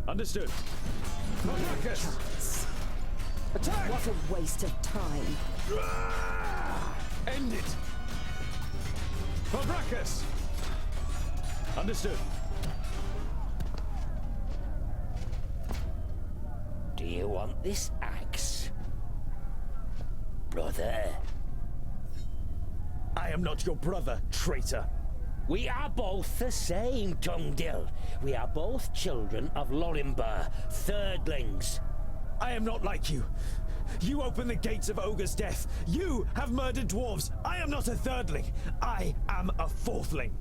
Understood. Marcus! Attack! What a waste of time. End it! Fabracus! Understood. Do you want this axe? Brother? I am not your brother, traitor. We are both the same, Tungdil. We are both children of Lorimber, thirdlings. I am not like you. You opened the gates of Ogre's death. You have murdered dwarves. I am not a thirdling. I am a fourthling.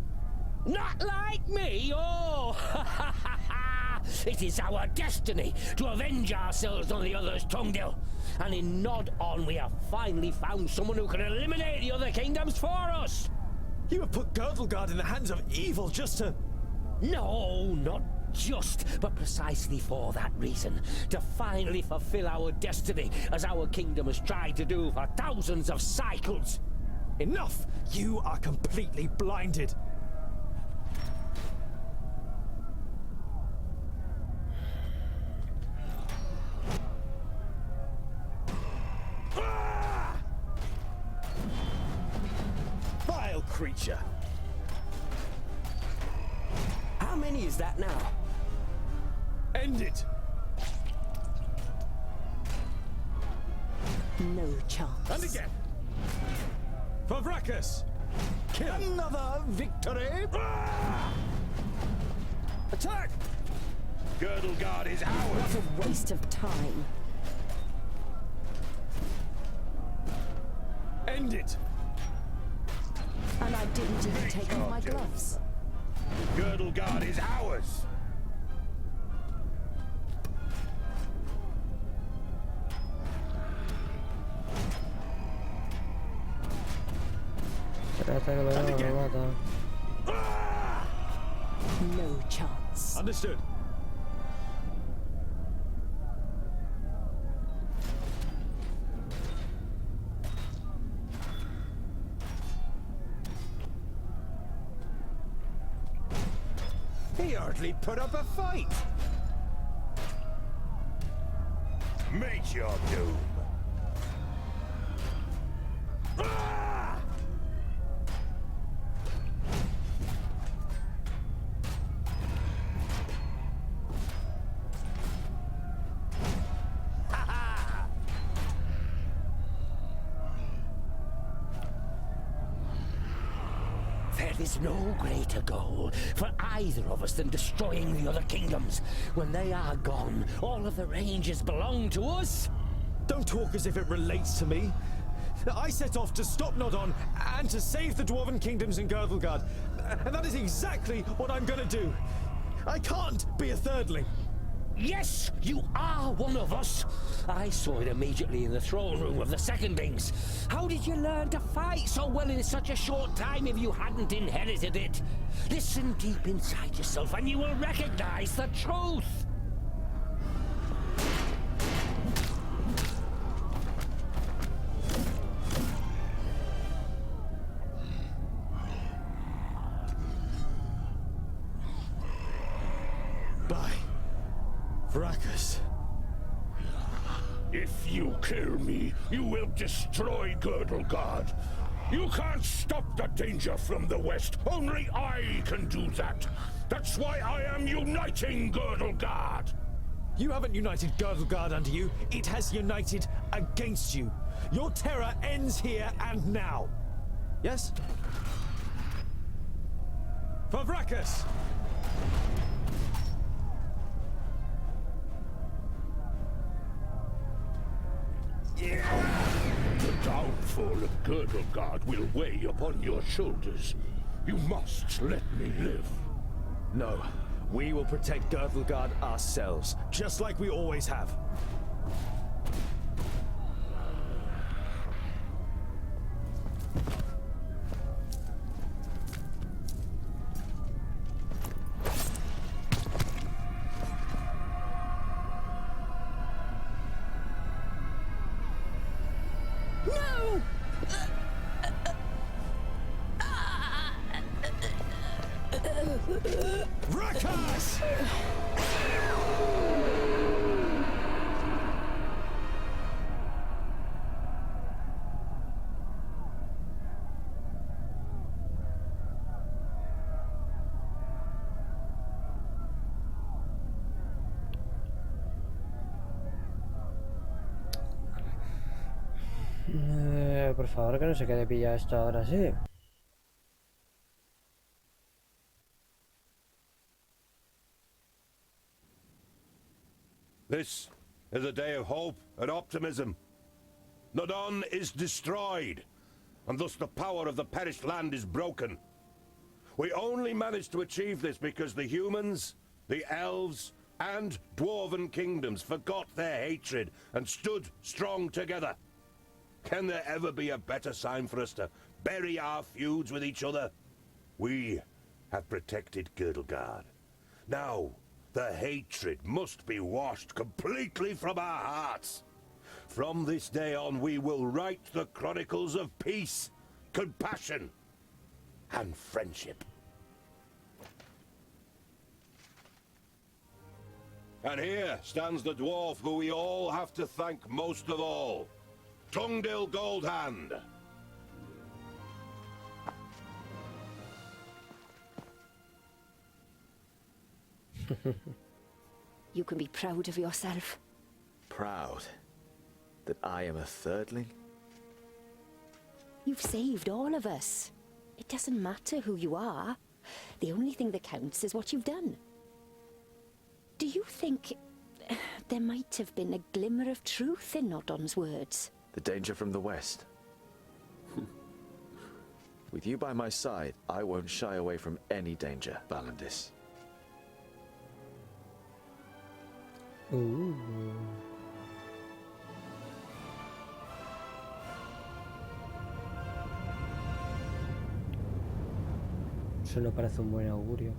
Not like me, oh! It is our destiny to avenge ourselves on the others, Tungdil. And in Nod On, we have finally found someone who can eliminate the other kingdoms for us. You have put Girdlegard in the hands of evil just to... No, not just, but precisely for that reason. To finally fulfill our destiny, as our kingdom has tried to do for thousands of cycles. Enough! You are completely blinded. Vile creature. How many is that now? End it. No chance. And again. Fabracus. Kill. Another victory? Attack! Girdlegard is ours. What a waste of time. End it. And I didn't even take off my gloves. Girdlegard is ours. No chance. Understood. He hardly put up a fight. Meet your doom. Ah! There is no greater goal for either of us than destroying the other kingdoms. When they are gone, all of the ranges belong to us. Don't talk as if it relates to me. I set off to stop Nodon and to save the Dwarven kingdoms in Girdlegard. And that is exactly what I'm gonna do. I can't be a thirdling. Yes, you are one of us. I saw it immediately in the throne room of the Secondlings. How did you learn to fight so well in such a short time if you hadn't inherited it? Listen deep inside yourself and you will recognize the truth. Bye, Vracus. If you kill me, you will destroy Girdlegard. You can't stop the danger from the west. Only I can do that. That's why I am uniting Girdlegard. You haven't united Girdlegard under you. It has united against you. Your terror ends here and now. Yes? For Vracus! The downfall of Girdlegard will weigh upon your shoulders. You must let me live. No, we will protect Girdlegard ourselves, just like we always have. Vracus! Por favor, que no se quede pillado esto ahora sí. This is a day of hope and optimism. Nodon is destroyed, and thus the power of the perished land is broken. We only managed to achieve this because the humans, the elves, and dwarven kingdoms forgot their hatred and stood strong together. Can there ever be a better sign for us to bury our feuds with each other? We have protected Girdlegard. Now, the hatred must be washed completely from our hearts. From this day on, we will write the chronicles of peace, compassion, and friendship. And here stands the dwarf who we all have to thank most of all. Tungdil Goldhand. You can be proud of yourself. Proud that I am a thirdling? You've saved all of us. It doesn't matter who you are. The only thing that counts is what you've done. Do you think there might have been a glimmer of truth in Nodon's words? The danger from the west. With you by my side, I won't shy away from any danger, Valandis. Eso no parece un buen augurio.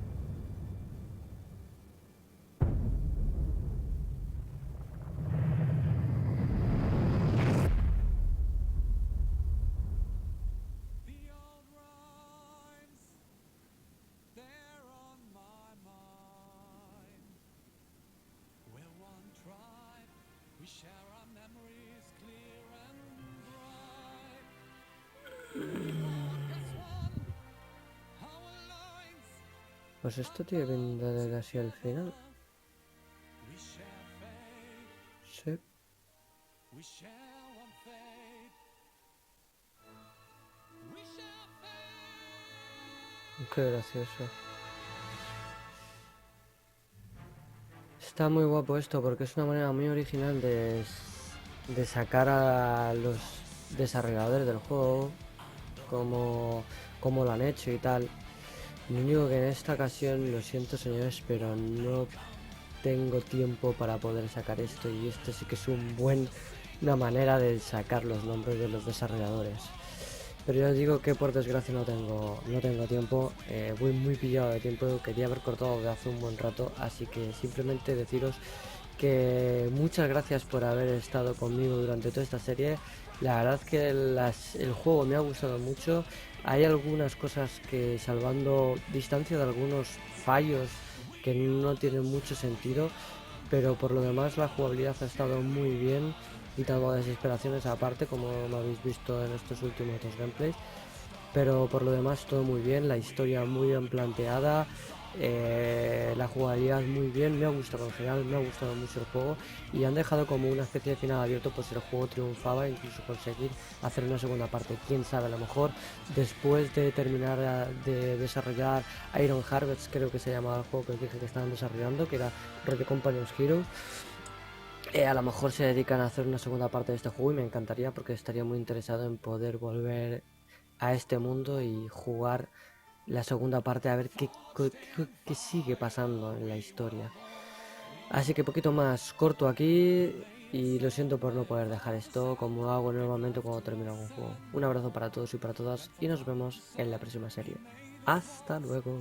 Pues esto tiene pinta de casi al final. Sí. Qué gracioso. Está muy guapo esto porque es una manera muy original de sacar a los desarrolladores del juego como lo han hecho y tal. Lo único que en esta ocasión, lo siento señores, pero no tengo tiempo para poder sacar esto, y esto sí que es una manera de sacar los nombres de los desarrolladores. Pero ya os digo que por desgracia no tengo tiempo, voy muy pillado de tiempo, quería haber cortado de hace un buen rato, así que simplemente deciros que muchas gracias por haber estado conmigo durante toda esta serie. La verdad es que el juego me ha gustado mucho. Hay algunas cosas que, salvando distancia de algunos fallos que no tienen mucho sentido, pero por lo demás la jugabilidad ha estado muy bien, quitando desesperaciones aparte, como me habéis visto en estos últimos dos gameplays. Pero por lo demás todo muy bien, la historia muy bien planteada, la jugabilidad muy bien, me ha gustado en general, me ha gustado mucho el juego, y han dejado como una especie de final abierto, pues si el juego triunfaba, incluso conseguir hacer una segunda parte, quién sabe, a lo mejor después de terminar de desarrollar Iron Harvest, creo que se llamaba el juego que os dije que estaban desarrollando, que era rollo Companions Hero. A lo mejor se dedican a hacer una segunda parte de este juego y me encantaría, porque estaría muy interesado en poder volver a este mundo y jugar la segunda parte, a ver qué sigue pasando en la historia. Así que poquito más corto aquí, y lo siento por no poder dejar esto como hago normalmente cuando termino algún juego. Un abrazo para todos y para todas, y nos vemos en la próxima serie. Hasta luego.